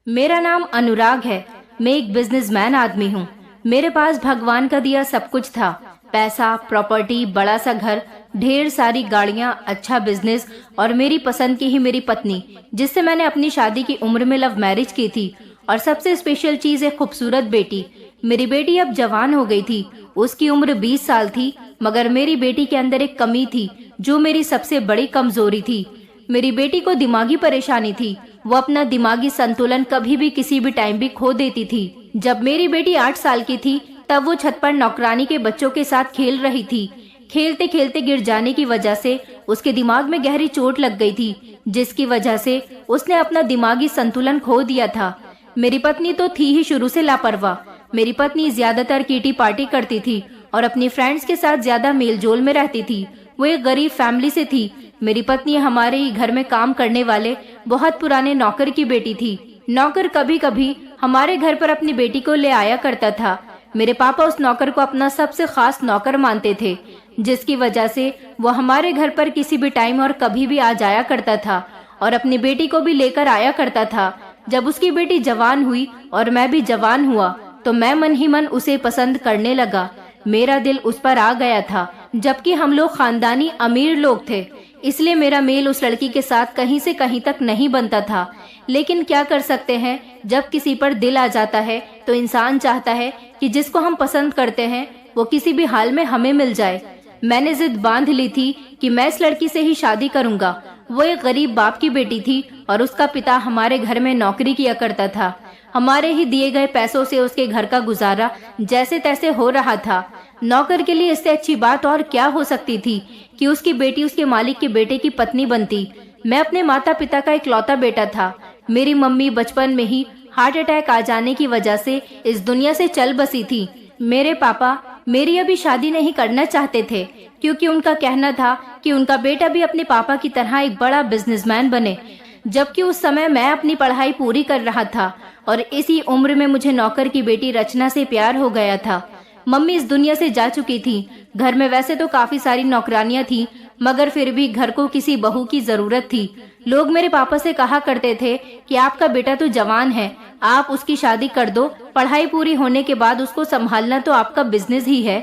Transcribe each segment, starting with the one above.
मेरा नाम अनुराग है। मैं एक बिजनेसमैन आदमी हूँ। मेरे पास भगवान का दिया सब कुछ था। पैसा, प्रॉपर्टी, बड़ा सा घर, ढेर सारी गाड़ियाँ, अच्छा बिजनेस और मेरी पसंद की ही मेरी पत्नी, जिससे मैंने अपनी शादी की उम्र में लव मैरिज की थी। और सबसे स्पेशल चीज है खूबसूरत बेटी। मेरी बेटी अब जवान हो गई थी। उसकी उम्र 20 साल थी, मगर मेरी बेटी के अंदर एक कमी थी जो मेरी सबसे बड़ी कमजोरी थी। मेरी बेटी को दिमागी परेशानी थी। वो अपना दिमागी संतुलन कभी भी किसी भी टाइम भी खो देती थी। जब मेरी बेटी 8 साल की थी, तब वो छत पर नौकरानी के बच्चों के साथ खेल रही थी। खेलते खेलते गिर जाने की वजह से उसके दिमाग में गहरी चोट लग गई थी, जिसकी वजह से उसने अपना दिमागी संतुलन खो दिया था। मेरी पत्नी तो थी ही शुरू से लापरवाह। मेरी पत्नी ज्यादातर किटी पार्टी करती थी और अपनी फ्रेंड्स के साथ ज्यादा मेलजोल में रहती थी। वो एक गरीब फैमिली से थी। मेरी पत्नी हमारे ही घर में काम करने वाले बहुत पुराने नौकर की बेटी थी। नौकर कभी कभी हमारे घर पर अपनी बेटी को ले आया करता था। मेरे पापा उस नौकर को अपना सबसे खास नौकर मानते थे, जिसकी वजह से वो हमारे घर पर किसी भी टाइम और कभी भी आ जाया करता था और अपनी बेटी को भी लेकर आया करता था। जब उसकी बेटी जवान हुई और मैं भी जवान हुआ, तो मैं मन ही मन उसे पसंद करने लगा। मेरा दिल उस पर आ गया था, जबकि हम लोग खानदानी अमीर लोग थे, इसलिए मेरा मेल उस लड़की के साथ कहीं से कहीं तक नहीं बनता था। लेकिन क्या कर सकते हैं, जब किसी पर दिल आ जाता है तो इंसान चाहता है कि जिसको हम पसंद करते हैं वो किसी भी हाल में हमें मिल जाए। मैंने जिद बांध ली थी कि मैं इस लड़की से ही शादी करूंगा। वो एक गरीब बाप की बेटी थी और उसका पिता हमारे घर में नौकरी किया करता था। हमारे ही दिए गए पैसों से उसके घर का गुजारा जैसे तैसे हो रहा था। नौकर के लिए इससे अच्छी बात और क्या हो सकती थी कि उसकी बेटी उसके मालिक के बेटे की पत्नी बनती। मैं अपने माता पिता का इकलौता बेटा था। मेरी मम्मी बचपन में ही हार्ट अटैक आ जाने की वजह से इस दुनिया से चल बसी थी। मेरे पापा मेरी अभी शादी नहीं करना चाहते थे, क्योंकि उनका कहना था कि उनका बेटा भी अपने पापा की तरह एक बड़ा बिजनेसमैन बने। जबकि उस समय मैं अपनी पढ़ाई पूरी कर रहा था और इसी उम्र में मुझे नौकर की बेटी रचना से प्यार हो गया था। मम्मी इस दुनिया से जा चुकी थी। घर में वैसे तो काफी सारी नौकरानियां थी, मगर फिर भी घर को किसी बहू की जरूरत थी। लोग मेरे पापा से कहा करते थे कि आपका बेटा तो जवान है, आप उसकी शादी कर दो, पढ़ाई पूरी होने के बाद उसको संभालना तो आपका बिजनेस ही है,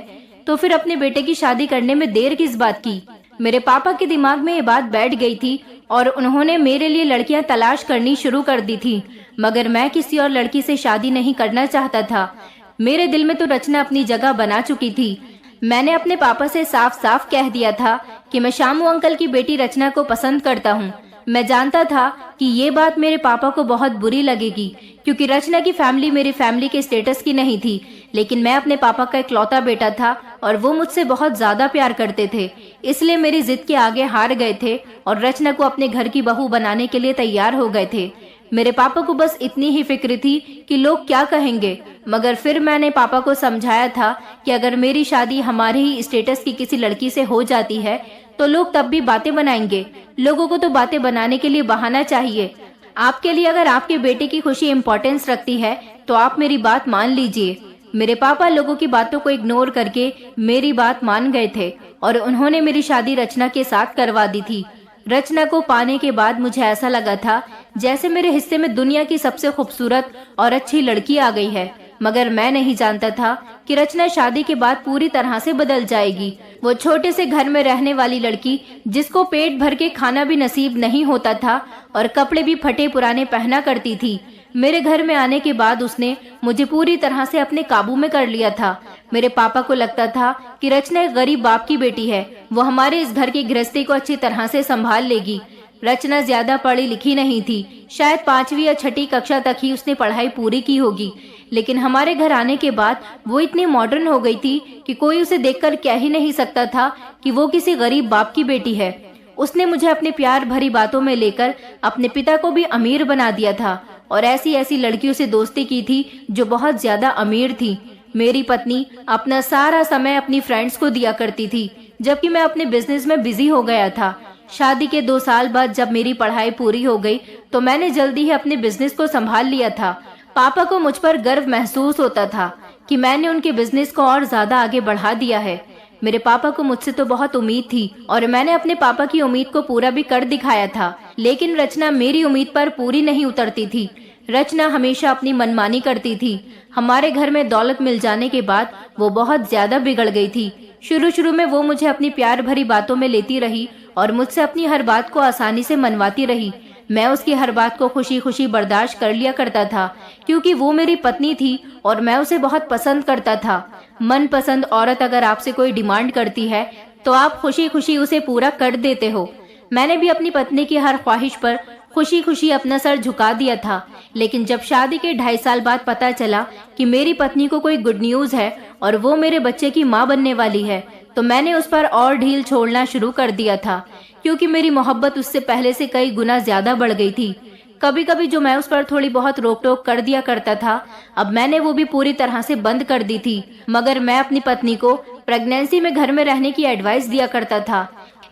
तो फिर अपने बेटे की शादी करने में देर किस बात की। मेरे पापा के दिमाग में ये बात बैठ गई थी और उन्होंने मेरे लिए लड़कियां तलाश करनी शुरू कर दी थी, मगर मैं किसी और लड़की से शादी नहीं करना चाहता था। मेरे दिल में तो रचना अपनी जगह बना चुकी थी। मैंने अपने पापा से साफ साफ कह दिया था कि मैं शामू अंकल की बेटी रचना को पसंद करता हूँ। मैं जानता था कि ये बात मेरे पापा को बहुत बुरी लगेगी, क्योंकि रचना की फैमिली मेरी फैमिली के स्टेटस की नहीं थी, लेकिन मैं अपने पापा का इकलौता बेटा था और वो मुझसे बहुत ज्यादा प्यार करते थे। इसलिए मेरी जिद के आगे हार गए थे और रचना को अपने घर की बहू बनाने के लिए तैयार हो गए थे। मेरे पापा को बस इतनी ही फिक्र थी कि लोग क्या कहेंगे, मगर फिर मैंने पापा को समझाया था कि अगर मेरी शादी हमारे ही स्टेटस की किसी लड़की से हो जाती है तो लोग तब भी बातें बनाएंगे। लोगों को तो बातें बनाने के लिए बहाना चाहिए। आपके लिए अगर आपके बेटे की खुशी इम्पोर्टेंस रखती है तो आप मेरी बात मान लीजिए। मेरे पापा लोगों की बातों को इग्नोर करके मेरी बात मान गए थे और उन्होंने मेरी शादी रचना के साथ करवा दी थी। रचना को पाने के बाद मुझे ऐसा लगा था जैसे मेरे हिस्से में दुनिया की सबसे खूबसूरत और अच्छी लड़की आ गई है, मगर मैं नहीं जानता था कि रचना शादी के बाद पूरी तरह से बदल जाएगी। वो छोटे से घर में रहने वाली लड़की, जिसको पेट भर के खाना भी नसीब नहीं होता था और कपड़े भी फटे पुराने पहना करती थी, मेरे घर में आने के बाद उसने मुझे पूरी तरह से अपने काबू में कर लिया था। मेरे पापा को लगता था कि रचना एक गरीब बाप की बेटी है, वो हमारे इस घर की गृहस्थी को अच्छी तरह से संभाल लेगी। रचना ज्यादा पढ़ी लिखी नहीं थी, शायद 5वीं या 6ठी कक्षा तक ही उसने पढ़ाई पूरी की होगी, लेकिन हमारे घर आने के बाद वो इतनी मॉडर्न हो गई थी कि कोई उसे देखकर कह ही नहीं सकता था कि वो किसी गरीब बाप की बेटी है। उसने मुझे अपने प्यार भरी बातों में लेकर अपने पिता को भी अमीर बना दिया था और ऐसी ऐसी लड़कियों से दोस्ती की थी जो बहुत ज्यादा अमीर थी। मेरी पत्नी अपना सारा समय अपनी फ्रेंड्स को दिया करती थी, जबकि मैं अपने बिजनेस में बिजी हो गया था। शादी के 2 साल बाद जब मेरी पढ़ाई पूरी हो गई तो मैंने जल्दी ही अपने बिजनेस को संभाल लिया था। पापा को मुझ पर गर्व महसूस होता था कि मैंने उनके बिजनेस को और ज्यादा आगे बढ़ा दिया है। मेरे पापा को मुझसे तो बहुत उम्मीद थी और मैंने अपने पापा की उम्मीद को पूरा भी कर दिखाया था, लेकिन रचना मेरी उम्मीद पर पूरी नहीं उतरती थी। रचना हमेशा अपनी मनमानी करती थी। हमारे घर में दौलत मिल जाने के बाद वो बहुत ज्यादा बिगड़ गई थी। शुरू शुरू में वो मुझे अपनी प्यार भरी बातों में लेती रही और मुझसे अपनी हर बात को आसानी से मनवाती रही। मैं उसकी हर बात को खुशी खुशी बर्दाश्त कर लिया करता था, क्योंकि वो मेरी पत्नी थी और मैं उसे बहुत पसंद करता था। मनपसंद औरत अगर आपसे कोई डिमांड करती है तो आप खुशी खुशी उसे पूरा कर देते हो। मैंने भी अपनी पत्नी की हर ख्वाहिश पर खुशी खुशी अपना सर झुका दिया था। लेकिन जब शादी के 2.5 साल बाद पता चला कि मेरी पत्नी को कोई गुड न्यूज है और वो मेरे बच्चे की माँ बनने वाली है, तो मैंने उस पर और ढील छोड़ना शुरू कर दिया था, क्योंकि मेरी मोहब्बत उससे पहले से कई गुना ज्यादा बढ़ गई थी। कभी कभी जो मैं उस पर थोड़ी बहुत रोक टोक कर दिया करता था, अब मैंने वो भी पूरी तरह से बंद कर दी थी। मगर मैं अपनी पत्नी को प्रेगनेंसी में घर में रहने की एडवाइस दिया करता था।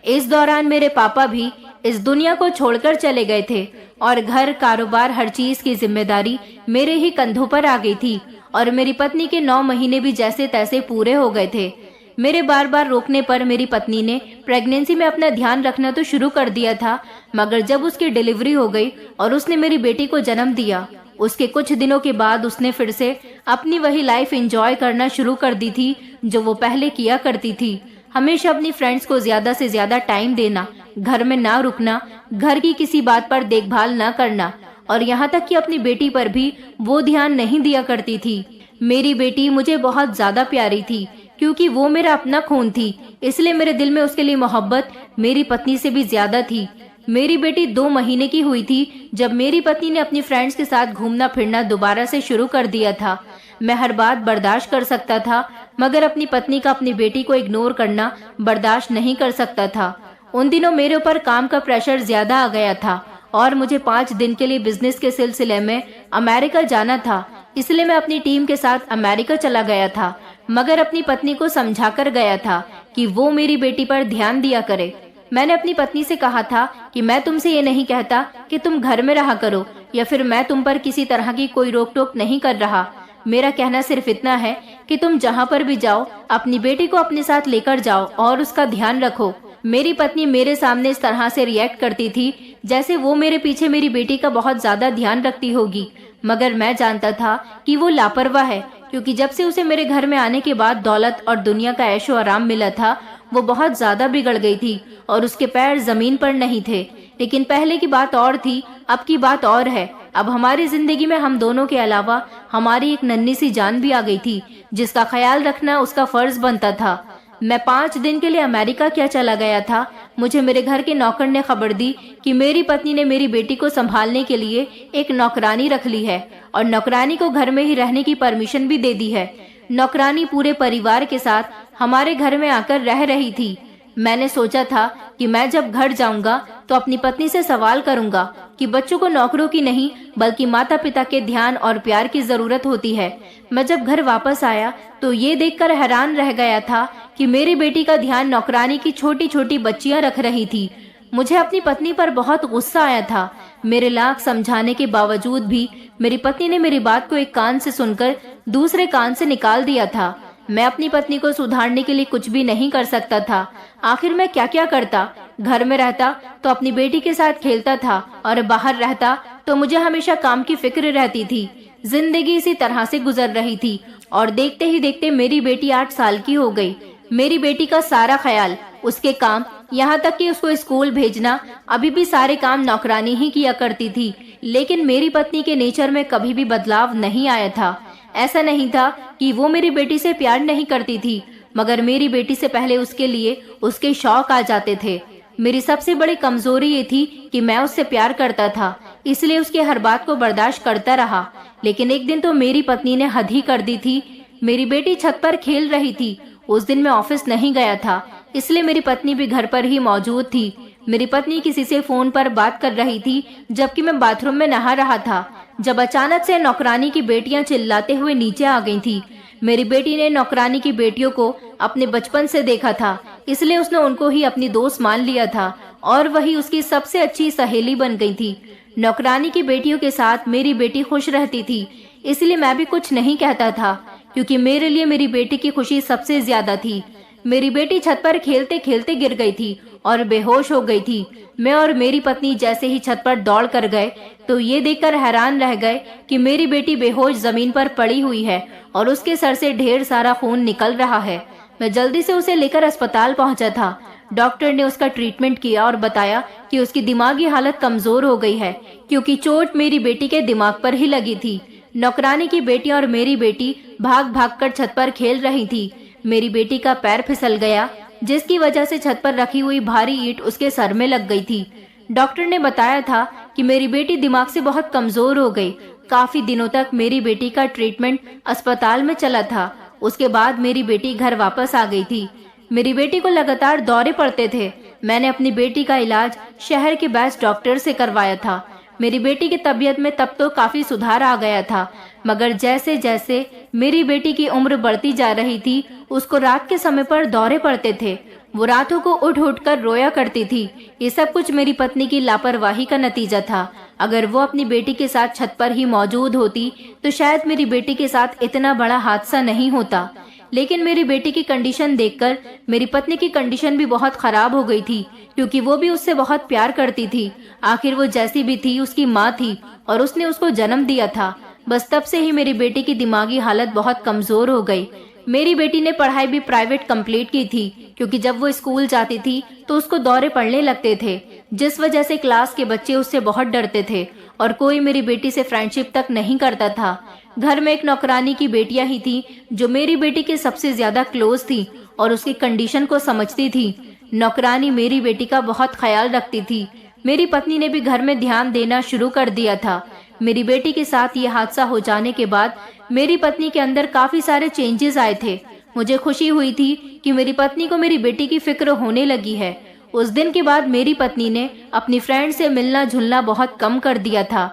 इस दौरान मेरे पापा भी इस दुनिया को छोड़कर चले गए थे और घर, कारोबार, हर चीज की जिम्मेदारी मेरे ही कंधों पर आ गई थी और मेरी पत्नी के 9 महीने भी जैसे तैसे पूरे हो गए थे। मेरे बार बार रोकने पर मेरी पत्नी ने प्रेगनेंसी में अपना ध्यान रखना तो शुरू कर दिया था, मगर जब उसकी डिलीवरी हो गई और उसने मेरी बेटी को जन्म दिया, उसके कुछ दिनों के बाद उसने फिर से अपनी वही लाइफ एंजॉय करना शुरू कर दी थी जो वो पहले किया करती थी। हमेशा अपनी फ्रेंड्स को ज्यादा से ज्यादा टाइम देना, घर में ना रुकना, घर की किसी बात पर देखभाल ना करना और यहाँ तक कि अपनी बेटी पर भी वो ध्यान नहीं दिया करती थी। मेरी बेटी मुझे बहुत ज्यादा प्यारी थी, क्योंकि वो मेरा अपना खून थी, इसलिए मेरे दिल में उसके लिए मोहब्बत मेरी पत्नी से भी ज्यादा थी। मेरी बेटी 2 महीने की हुई थी जब मेरी पत्नी ने अपनी फ्रेंड्स के साथ घूमना फिरना दोबारा से शुरू कर दिया था। मैं हर बात बर्दाश्त कर सकता था, मगर अपनी पत्नी का अपनी बेटी को इग्नोर करना बर्दाश्त नहीं कर सकता था। उन दिनों मेरे ऊपर काम का प्रेशर ज्यादा आ गया था और मुझे 5 दिन के लिए बिजनेस के सिलसिले में अमेरिका जाना था, इसलिए मैं अपनी टीम के साथ अमेरिका चला गया था। मगर अपनी पत्नी को समझा कर गया था कि वो मेरी बेटी पर ध्यान दिया करे। मैंने अपनी पत्नी से कहा था कि मैं तुमसे ये नहीं कहता कि तुम घर में रहा करो या फिर मैं तुम पर किसी तरह की कोई रोक टोक नहीं कर रहा। मेरा कहना सिर्फ इतना है कि तुम जहाँ पर भी जाओ अपनी बेटी को अपने साथ लेकर जाओ और उसका ध्यान रखो। मेरी पत्नी मेरे सामने इस तरह से रिएक्ट करती थी जैसे वो मेरे पीछे मेरी बेटी का बहुत ज्यादा ध्यान रखती होगी, मगर मैं जानता था कि वो लापरवाह है, क्योंकि जब से उसे मेरे घर में आने के बाद दौलत और दुनिया का ऐशो आराम मिला था, वो बहुत ज्यादा बिगड़ गई थी और उसके पैर जमीन पर नहीं थे। लेकिन पहले की बात और थी, अब की बात और है। अब हमारी जिंदगी में हम दोनों के अलावा हमारी एक नन्ही सी जान भी आ गई थी, जिसका ख्याल रखना उसका फर्ज बनता था। मैं 5 दिन के लिए अमेरिका क्या चला गया था, मुझे मेरे घर के नौकर ने खबर दी कि मेरी पत्नी ने मेरी बेटी को संभालने के लिए एक नौकरानी रख ली है और नौकरानी को घर में ही रहने की परमिशन भी दे दी है। नौकरानी पूरे परिवार के साथ हमारे घर में आकर रह रही थी। मैंने सोचा था कि मैं जब घर जाऊंगा तो अपनी पत्नी से सवाल करूंगा कि बच्चों को नौकरों की नहीं बल्कि माता पिता के ध्यान और प्यार की जरूरत होती है। मैं जब घर वापस आया तो ये देखकर हैरान रह गया था कि मेरी बेटी का ध्यान नौकरानी की छोटी छोटी बच्चियां रख रही थी। मुझे अपनी पत्नी पर बहुत गुस्सा आया था। मेरे लाख समझाने के बावजूद भी मेरी पत्नी ने मेरी बात को एक कान से सुनकर दूसरे कान से निकाल दिया था। मैं अपनी पत्नी को सुधारने के लिए कुछ भी नहीं कर सकता था। आखिर मैं क्या क्या करता? घर में रहता तो अपनी बेटी के साथ खेलता था और बाहर रहता तो मुझे हमेशा काम की फिक्र रहती थी। जिंदगी इसी तरह से गुजर रही थी और देखते ही देखते मेरी बेटी 8 साल की हो गई। मेरी बेटी का सारा ख्याल, उसके काम, यहाँ तक कि उसको स्कूल भेजना, अभी भी सारे काम नौकरानी ही किया करती थी। लेकिन मेरी पत्नी के नेचर में कभी भी बदलाव नहीं आया था। ऐसा नहीं था कि वो मेरी बेटी से प्यार नहीं करती थी, मगर मेरी बेटी से पहले उसके लिए उसके शौक आ जाते थे। मेरी सबसे बड़ी कमजोरी ये थी कि मैं उससे प्यार करता था, इसलिए उसकी हर बात को बर्दाश्त करता रहा। लेकिन एक दिन तो मेरी पत्नी ने हद ही कर दी थी। मेरी बेटी छत पर खेल रही थी। उस दिन मैं ऑफिस नहीं गया था, इसलिए मेरी पत्नी भी घर पर ही मौजूद थी। मेरी पत्नी किसी से फोन पर बात कर रही थी जबकि मैं बाथरूम में नहा रहा था, जब अचानक से नौकरानी की बेटियां चिल्लाते हुए नीचे आ गई थी। मेरी बेटी ने नौकरानी की बेटियों को अपने बचपन से देखा था, इसलिए उसने उनको ही अपनी दोस्त मान लिया था और वही उसकी सबसे अच्छी सहेली बन गई थी। नौकरानी की बेटियों के साथ मेरी बेटी खुश रहती थी, इसलिए मैं भी कुछ नहीं कहता था, क्योंकि मेरे लिए मेरी बेटी की खुशी सबसे ज्यादा थी। मेरी बेटी छत पर खेलते खेलते गिर गई थी और बेहोश हो गई थी। मैं और मेरी पत्नी जैसे ही छत पर दौड़ कर गए तो ये देखकर हैरान रह गए कि मेरी बेटी बेहोश जमीन पर पड़ी हुई है और उसके सर से ढेर सारा खून निकल रहा है। मैं जल्दी से उसे लेकर अस्पताल पहुंचा था। डॉक्टर ने उसका ट्रीटमेंट किया और बताया कि उसकी दिमागी हालत कमजोर हो गई है, क्योंकि चोट मेरी बेटी के दिमाग पर ही लगी थी। नौकरानी की बेटी और मेरी बेटी भाग भाग कर छत पर खेल रही थी। मेरी बेटी का पैर फिसल गया, जिसकी वजह से छत पर रखी हुई भारी ईंट उसके सर में लग गई थी। डॉक्टर ने बताया था कि मेरी बेटी दिमाग से बहुत कमजोर हो गई। काफी दिनों तक मेरी बेटी का ट्रीटमेंट अस्पताल में चला था। उसके बाद मेरी बेटी घर वापस आ गई थी। मेरी बेटी को लगातार दौरे पड़ते थे। मैंने अपनी बेटी का इलाज शहर के बेस्ट डॉक्टर से करवाया था। मेरी बेटी की तबीयत में तब तो काफी सुधार आ गया था, मगर जैसे जैसे मेरी बेटी की उम्र बढ़ती जा रही थी, उसको रात के समय पर दौरे पड़ते थे। वो रातों को उठ उठ कर रोया करती थी। ये सब कुछ मेरी पत्नी की लापरवाही का नतीजा था। अगर वो अपनी बेटी के साथ छत पर ही मौजूद होती तो शायद मेरी बेटी के साथ इतना बड़ा हादसा नहीं होता। लेकिन मेरी बेटी की कंडीशन देखकर मेरी पत्नी की कंडीशन भी बहुत खराब हो गई थी, क्योंकि वो भी उससे बहुत प्यार करती थी। आखिर वो जैसी भी थी उसकी माँ थी और उसने उसको जन्म दिया था। बस तब से ही मेरी बेटी की दिमागी हालत बहुत कमजोर हो गई। मेरी बेटी ने पढ़ाई भी प्राइवेट कंप्लीट की थी, क्योंकि जब वो स्कूल जाती थी तो उसको दौरे पड़ने लगते थे, जिस वजह से क्लास के बच्चे उससे बहुत डरते थे और कोई मेरी बेटी से फ्रेंडशिप तक नहीं करता था। घर में एक नौकरानी की बेटियां ही थी जो मेरी बेटी के सबसे ज्यादा क्लोज थी और उसकी कंडीशन को समझती थी। नौकरानी मेरी बेटी का बहुत ख्याल रखती थी। मेरी पत्नी ने भी घर में ध्यान देना शुरू कर दिया था। मेरी बेटी के साथ ये हादसा हो जाने के बाद मेरी पत्नी के अंदर काफी सारे चेंजेस आए थे। मुझे खुशी हुई थी कि मेरी पत्नी को मेरी बेटी की फिक्र होने लगी है। उस दिन के बाद मेरी पत्नी ने अपनी फ्रेंड से मिलना जुलना बहुत कम कर दिया था।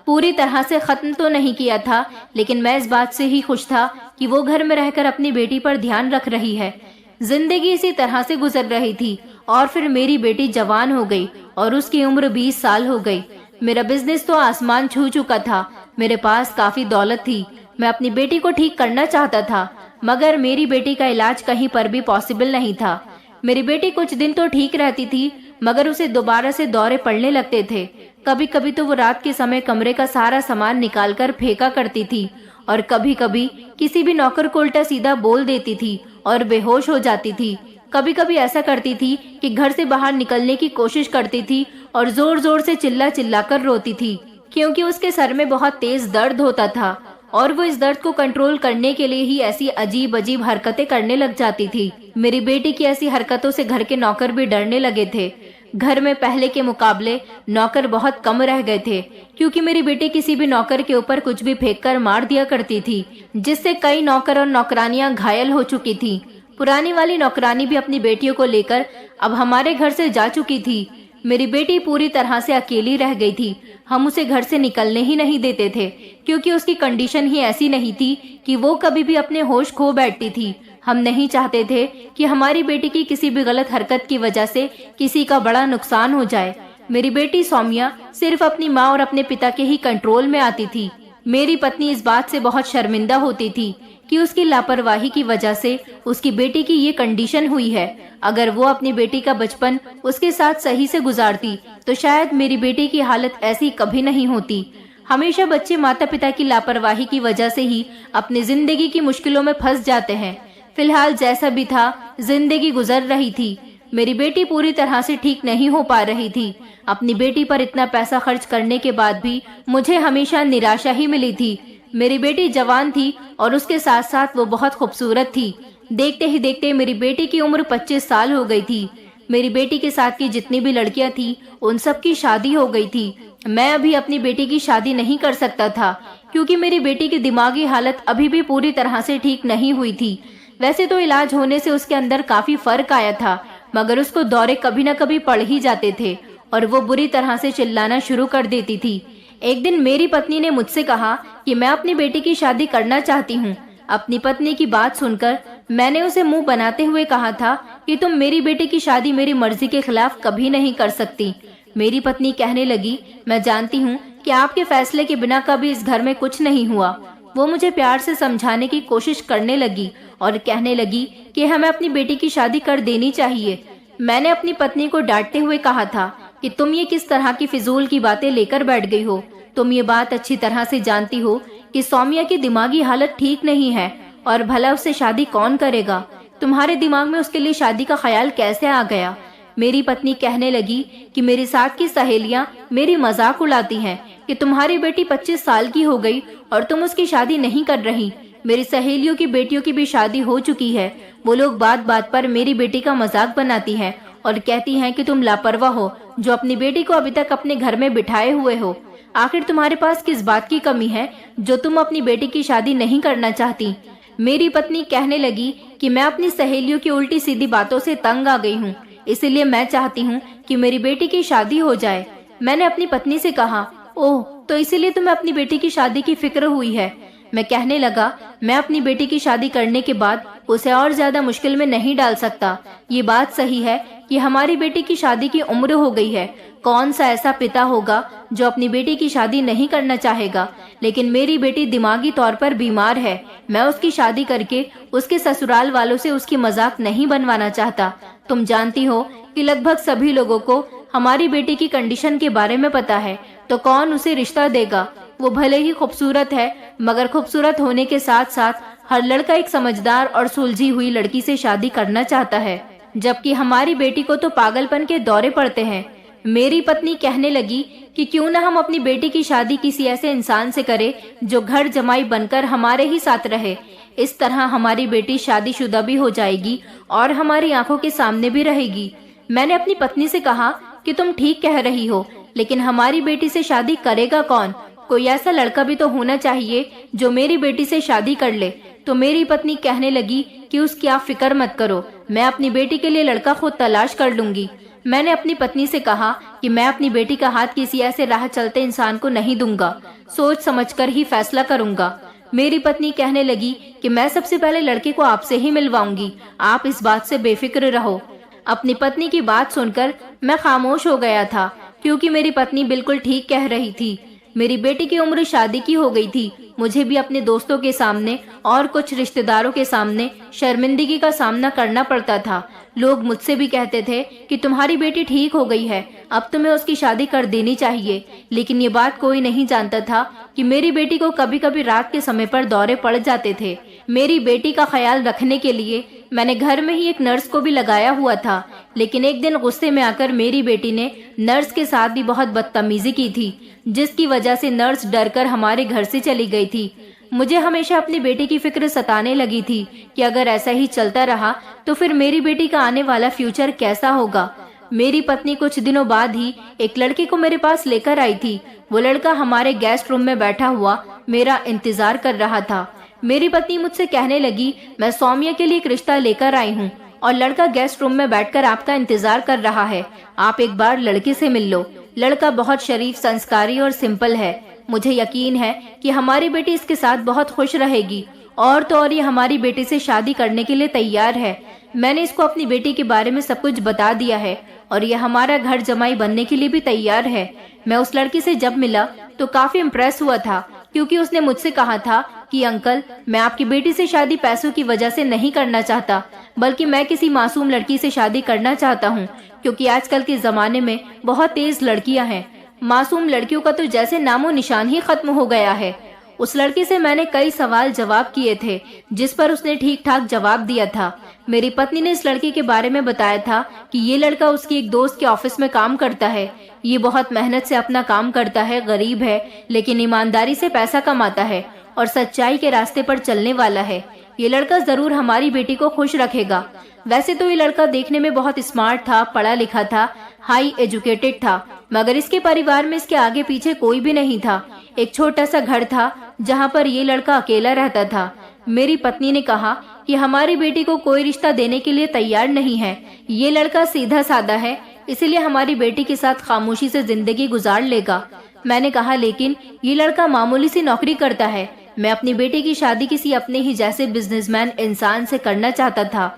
पूरी तरह से खत्म तो नहीं किया था, लेकिन मैं इस बात से ही खुश था कि वो घर में रहकर अपनी बेटी पर ध्यान रख रही है। जिंदगी इसी तरह से गुजर रही थी और फिर मेरी बेटी जवान हो गई और उसकी उम्र 20 साल हो गई। मेरा बिजनेस तो आसमान छू चुका था। मेरे पास काफी दौलत थी। मैं अपनी बेटी को ठीक करना चाहता था, मगर मेरी बेटी का इलाज कहीं पर भी पॉसिबल नहीं था। मेरी बेटी कुछ दिन तो ठीक रहती थी, मगर उसे दोबारा से दौरे पड़ने लगते थे। कभी कभी तो वो रात के समय कमरे का सारा सामान निकालकर फेंका करती थी और कभी कभी किसी भी नौकर को उल्टा सीधा बोल देती थी और बेहोश हो जाती थी। कभी कभी ऐसा करती थी कि घर से बाहर निकलने की कोशिश करती थी और जोर जोर से चिल्ला चिल्ला कर रोती थी, क्योंकि उसके सर में बहुत तेज दर्द होता था और वो इस दर्द को कंट्रोल करने के लिए ही ऐसी अजीब अजीब हरकतें करने लग जाती थी। मेरी बेटी की ऐसी हरकतों से घर के नौकर भी डरने लगे थे। घर में पहले के मुकाबले नौकर बहुत कम रह गए थे, क्योंकि मेरी बेटी किसी भी नौकर के ऊपर कुछ भी फेंककर मार दिया करती थी, जिससे कई नौकर और नौकरानियां घायल हो चुकी थी। पुरानी वाली नौकरानी भी अपनी बेटियों को लेकर अब हमारे घर से जा चुकी थी। मेरी बेटी पूरी तरह से अकेली रह गई थी। हम उसे घर से निकलने ही नहीं देते थे, क्योंकि उसकी कंडीशन ही ऐसी नहीं थी कि वो कभी भी अपने होश खो बैठती थी। हम नहीं चाहते थे कि हमारी बेटी की किसी भी गलत हरकत की वजह से किसी का बड़ा नुकसान हो जाए। मेरी बेटी सौम्या सिर्फ अपनी माँ और अपने पिता के ही कंट्रोल में आती थी। मेरी पत्नी इस बात से बहुत शर्मिंदा होती थी कि उसकी लापरवाही की वजह से उसकी बेटी की ये कंडीशन हुई है। अगर वो अपनी बेटी का बचपन उसके साथ सही से गुजारती तो शायद मेरी बेटी की हालत ऐसी कभी नहीं होती। हमेशा बच्चे माता पिता की लापरवाही की वजह से ही अपनी जिंदगी की मुश्किलों में फंस जाते हैं। फिलहाल जैसा भी था, जिंदगी गुजर रही थी। मेरी बेटी पूरी तरह से ठीक नहीं हो पा रही थी। अपनी बेटी पर इतना पैसा खर्च करने के बाद भी मुझे हमेशा निराशा ही मिली थी। मेरी बेटी जवान थी और उसके साथ साथ वो बहुत खूबसूरत थी। देखते ही देखते मेरी बेटी की उम्र 25 साल हो गई थी। मेरी बेटी के साथ की जितनी भी लड़कियां थी उन सब की शादी हो गई थी। मैं अभी अपनी बेटी की शादी नहीं कर सकता था, क्योंकि मेरी बेटी की दिमागी हालत अभी भी पूरी तरह से ठीक नहीं हुई थी। वैसे तो इलाज होने से उसके अंदर काफी फर्क आया था, मगर उसको दौरे कभी न कभी पड़ ही जाते थे और वो बुरी तरह से चिल्लाना शुरू कर देती थी। एक दिन मेरी पत्नी ने मुझसे कहा कि मैं अपनी बेटी की शादी करना चाहती हूँ। अपनी पत्नी की बात सुनकर मैंने उसे मुंह बनाते हुए कहा था कि तुम मेरी बेटी की शादी मेरी मर्जी के खिलाफ कभी नहीं कर सकती। मेरी पत्नी कहने लगी, मैं जानती हूँ कि आपके फैसले के बिना कभी इस घर में कुछ नहीं हुआ। वो मुझे प्यार से समझाने की कोशिश करने लगी और कहने लगी कि हमें अपनी बेटी की शादी कर देनी चाहिए। मैंने अपनी पत्नी को डांटते हुए कहा था कि तुम ये किस तरह की फिजूल की बातें लेकर बैठ गई हो। तुम ये बात अच्छी तरह से जानती हो कि सौम्या की दिमागी हालत ठीक नहीं है और भला उससे शादी कौन करेगा। तुम्हारे दिमाग में उसके लिए शादी का ख्याल कैसे आ गया। मेरी पत्नी कहने लगी कि मेरे साथ की सहेलियां मेरी मजाक उड़ाती हैं कि तुम्हारी बेटी 25 साल की हो गई और तुम उसकी शादी नहीं कर रही। मेरी सहेलियों की बेटियों की भी शादी हो चुकी है। वो लोग बात बात पर मेरी बेटी का मजाक बनाती हैं और कहती हैं कि तुम लापरवाह हो जो अपनी बेटी को अभी तक अपने घर में बिठाए हुए हो। आखिर तुम्हारे पास किस बात की कमी है जो तुम अपनी बेटी की शादी नहीं करना चाहती। मेरी पत्नी कहने लगी कि मैं अपनी सहेलियों की उल्टी सीधी बातों से तंग आ गई हूँ, इसीलिए मैं चाहती हूँ कि मेरी बेटी की शादी हो जाए। मैंने अपनी पत्नी से कहा, ओह, तो इसीलिए तुम्हें अपनी बेटी की शादी की फिक्र हुई है। मैं कहने लगा, मैं अपनी बेटी की शादी करने के बाद उसे और ज्यादा मुश्किल में नहीं डाल सकता। ये बात सही है कि हमारी बेटी की शादी की उम्र हो गई है। कौन सा ऐसा पिता होगा जो अपनी बेटी की शादी नहीं करना चाहेगा, लेकिन मेरी बेटी दिमागी तौर पर बीमार है। मैं उसकी शादी करके उसके ससुराल वालों से उसकी मजाक नहीं बनवाना चाहता। तुम जानती हो कि लगभग सभी लोगों को हमारी बेटी की कंडीशन के बारे में पता है, तो कौन उसे रिश्ता देगा। वो भले ही खूबसूरत है, मगर खूबसूरत होने के साथ साथ हर लड़का एक समझदार और सुलझी हुई लड़की से शादी करना चाहता है, जबकि हमारी बेटी को तो पागलपन के दौरे पड़ते हैं। मेरी पत्नी कहने लगी कि क्यों न हम अपनी बेटी की शादी किसी ऐसे इंसान से करें जो घर जमाई बनकर हमारे ही साथ रहे। इस तरह हमारी बेटी शादीशुदा भी हो जाएगी और हमारी आंखों के सामने भी रहेगी। मैंने अपनी पत्नी से कहा कि तुम ठीक कह रही हो, लेकिन हमारी बेटी से शादी करेगा कौन। कोई ऐसा लड़का भी तो होना चाहिए जो मेरी बेटी से शादी कर ले। तो मेरी पत्नी कहने लगी कि उसकी आप फिक्र मत करो, मैं अपनी बेटी के लिए लड़का खुद तलाश कर लूंगी। मैंने अपनी पत्नी से कहा कि मैं अपनी बेटी का हाथ किसी ऐसे राह चलते इंसान को नहीं दूंगा, सोच समझकर ही फैसला करूंगा। मेरी पत्नी कहने लगी कि मैं सबसे पहले लड़के को आपसे ही मिलवाऊंगी, आप इस बात से बेफिक्र रहो। अपनी पत्नी की बात सुनकर मैं खामोश हो गया था, क्योंकि मेरी पत्नी बिल्कुल ठीक कह रही थी। मेरी बेटी की उम्र शादी की हो गई थी। मुझे भी अपने दोस्तों के सामने और कुछ रिश्तेदारों के सामने शर्मिंदगी का सामना करना पड़ता था। लोग मुझसे भी कहते थे कि तुम्हारी बेटी ठीक हो गई है, अब तुम्हें उसकी शादी कर देनी चाहिए। लेकिन ये बात कोई नहीं जानता था कि मेरी बेटी को कभी कभी रात के समय पर दौरे पड़ जाते थे। मेरी बेटी का ख्याल रखने के लिए मैंने घर में ही एक नर्स को भी लगाया हुआ था, लेकिन एक दिन गुस्से में आकर मेरी बेटी ने नर्स के साथ भी बहुत बदतमीजी की थी, जिसकी वजह से नर्स डरकर हमारे घर से चली गई थी। मुझे हमेशा अपनी बेटी की फिक्र सताने लगी थी कि अगर ऐसा ही चलता रहा तो फिर मेरी बेटी का आने वाला फ्यूचर कैसा होगा। मेरी पत्नी कुछ दिनों बाद ही एक लड़के को मेरे पास लेकर आई थी। वो लड़का हमारे गेस्ट रूम में बैठा हुआ मेरा इंतजार कर रहा था। मेरी पत्नी मुझसे कहने लगी, मैं सौम्या के लिए एक रिश्ता लेकर आई हूँ और लड़का गेस्ट रूम में बैठकर आपका इंतजार कर रहा है, आप एक बार लड़के से मिल लो। लड़का बहुत शरीफ, संस्कारी और सिंपल है। मुझे यकीन है कि हमारी बेटी इसके साथ बहुत खुश रहेगी, और तो और ये हमारी बेटी से शादी करने के लिए तैयार है। मैंने इसको अपनी बेटी के बारे में सब कुछ बता दिया है और ये हमारा घर जमाई बनने के लिए भी तैयार है। मैं उस लड़की से जब मिला तो काफी इम्प्रेस हुआ था, क्योंकि उसने मुझसे कहा था कि अंकल, मैं आपकी बेटी से शादी पैसों की वजह से नहीं करना चाहता, बल्कि मैं किसी मासूम लड़की से शादी करना चाहता हूँ, क्योंकि आजकल के जमाने में बहुत तेज लड़कियां हैं। मासूम लड़कियों का तो जैसे नामो निशान ही खत्म हो गया है। उस लड़की से मैंने कई सवाल जवाब किए थे, जिस पर उसने ठीक ठाक जवाब दिया था। मेरी पत्नी ने इस लड़के के बारे में बताया था कि ये लड़का उसकी एक दोस्त के ऑफिस में काम करता है। ये बहुत मेहनत से अपना काम करता है, गरीब है, लेकिन ईमानदारी से पैसा कमाता है और सच्चाई के रास्ते पर चलने वाला है। ये लड़का जरूर हमारी बेटी को खुश रखेगा। वैसे तो ये लड़का देखने में बहुत स्मार्ट था, पढ़ा लिखा था, हाई एजुकेटेड था, मगर इसके परिवार में इसके आगे पीछे कोई भी नहीं था। एक छोटा सा घर था जहाँ पर ये लड़का अकेला रहता था। मेरी पत्नी ने कहा कि हमारी बेटी को कोई रिश्ता देने के लिए तैयार नहीं है। ये लड़का सीधा साधा है, इसलिए हमारी बेटी के साथ खामोशी से जिंदगी गुजार लेगा। मैंने कहा, लेकिन ये लड़का मामूली सी नौकरी करता है। मैं अपनी बेटी की शादी किसी अपने ही जैसे बिजनेसमैन इंसान से करना चाहता था।